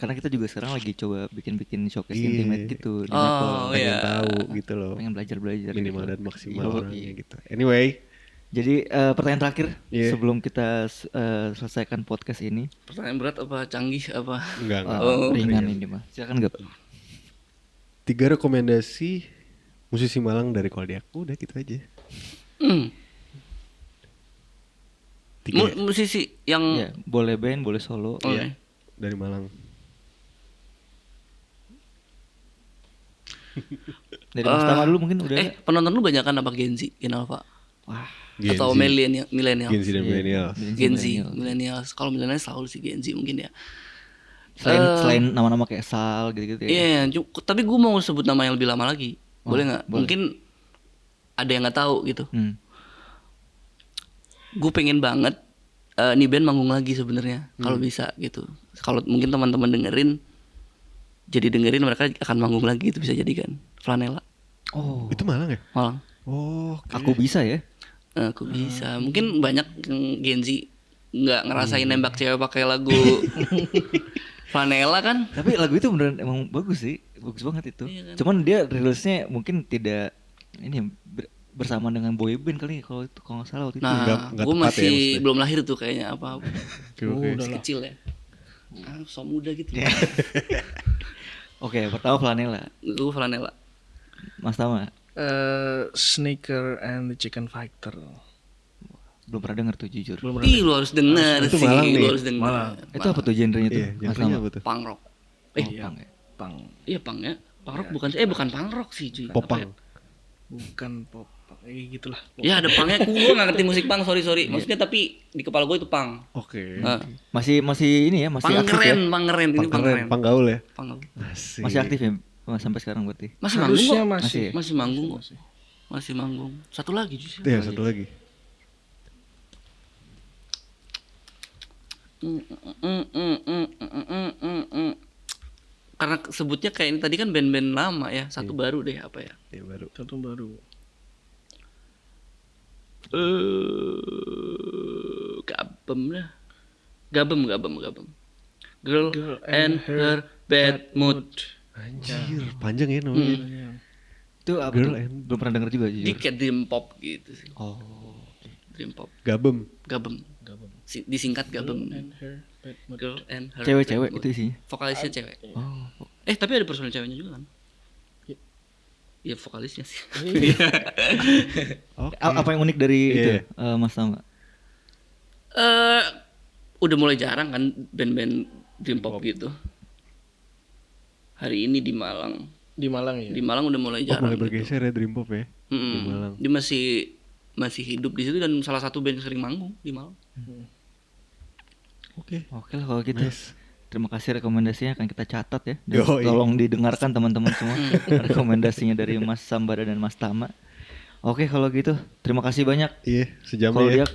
Karena kita juga sekarang lagi coba bikin showcase Iya. intimate gitu di Oh, Maple. Pengen tahu gitu loh. Pengen belajar Minimal gitu. dan maksimal Iya. orangnya gitu. Anyway, Jadi pertanyaan terakhir sebelum kita selesaikan podcast ini. Pertanyaan berat apa canggih apa? enggak. Ringan ini mah. Silakan Gap. 3 rekomendasi musisi Malang dari Koldiak. Udah gitu aja. 3 Musisi yang Ya, boleh band, boleh solo. Oke. dari Malang. Dari Mas Tama dulu mungkin udah. penonton lu banyak kan apa Gen Z, Gen Alpha? Wah, Gen Atau Z. milenial? Gen Z dan milenial. Gen Z, milenial. Kalau milenial selalu sih Gen Z mungkin ya. Selain nama-nama kayak Sal gitu-gitu ya. Iya, tapi gue mau sebut nama yang lebih lama lagi. Boleh nggak? Mungkin ada yang nggak tahu gitu. Gue pengen banget nih band manggung lagi sebenarnya kalau bisa gitu. Kalau mungkin teman-teman dengerin, jadi dengerin mereka akan manggung lagi itu bisa jadi kan. Flanela, Oh, Itu Malang ya? Malang. Oh, aku bisa ya. Aku bisa. Mungkin banyak yang Gen Z nggak ngerasain nembak cewek pakai lagu Flanela kan. Tapi lagu itu beneran emang bagus sih, bagus banget itu. Iya kan? Cuman dia rilisnya mungkin tidak ini bersama dengan boyband kali kalau itu kalau nggak salah waktu itu. Nah, nggak gue tepat ya masih maksudnya. belum lahir tuh kayaknya apa Oke, Oh, oke. udah masih lah. kecil ya. So muda gitu. Oke, pertama Flanela, Gue Flanela. Mas Tama Sneaker and the Chicken Fighter. belum pernah denger tuh jujur. Belum pernah. Ih, lu harus denger Itu sih, Malang lu nih. harus denger. Malang. Itu apa tuh genrenya tuh? Iya, Mas genrenya Tama? apa tuh? Punk rock. Eh, Iya. punk ya? Pang. Iya, punk ya. Punk rock bukan bukan punk rock sih, cuy. Apa ya? Popang. Bukan pop. Gitulah. Ya ada punknya, gue gak ngerti musik punk, sorry. Maksudnya tapi di kepala gue itu punk. Oke. Nah, Masih ini ya, masih punk aktif keren, ya? punk keren, ini Pang punk keren, keren. pang gaul ya. Punk. Asik. Masih aktif ya Mas, sampai sekarang berarti. Masih manggung Harusnya kok. masih. Masih manggung kok. Masih manggung. Satu lagi justru. Iya, satu lagi. Karena sebutnya kayak ini tadi kan band-band lama ya. Satu baru deh apa ya? Iya, baru. Satu baru. Gabem dah. Gabem. Girl, Girl and her bad mood. Anjir, panjang ya namanya. Itu apa Girl tuh? and- Belum pernah denger juga jujur. Dia kayak dream pop gitu sih. Oh. Dream pop. Gabem. Gabem. Disingkat Gabem. And her bad mood. Girl and her Cewek-cewek bad mood. itu isinya. Vokalisnya cewek. Oh. Tapi ada personil ceweknya juga kan? Iya vokalisnya sih. Oke. Apa yang unik dari Iya. itu Mas Tama? Udah mulai jarang kan band-band dream pop gitu. Hari ini di Malang. Di Malang ya. Di Malang udah mulai Oh, jarang. mulai gitu. bergeser ya Dream Pop ya. Di Malang. Dia masih hidup di situ dan salah satu band yang sering manggung di Malang. Oke. Oke lah kalau gitu. Nice. Terima kasih rekomendasinya akan kita catat ya. Dan Yoi. tolong didengarkan teman-teman semua rekomendasinya dari Mas Sambada dan Mas Tama. Oke kalau gitu terima kasih banyak. Iya, sejam Kalau ya. dia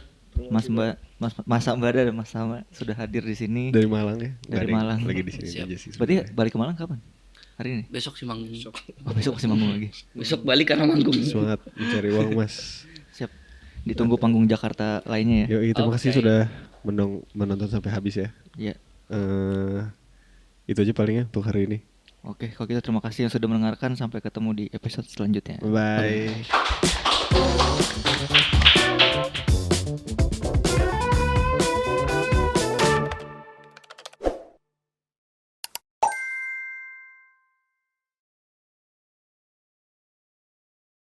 Mas Sambada dan Mas Tama sudah hadir di sini. Dari Malang ya. Dari Nggak ada yang Malang. Lagi di sini Siap. aja sih. Berarti sebenarnya. balik ke Malang kapan? Hari ini? Besok sih manggung. Oh, besok masih manggung lagi. Besok balik karena manggung. Semangat mencari uang, Mas. Siap. Ditunggu panggung Jakarta lainnya ya. Yoi, terima kasih Oke. sudah menonton sampai habis ya. Iya. Itu aja palingnya untuk hari ini. Oke, kalau gitu terima kasih yang sudah mendengarkan. Sampai ketemu di episode selanjutnya. Bye.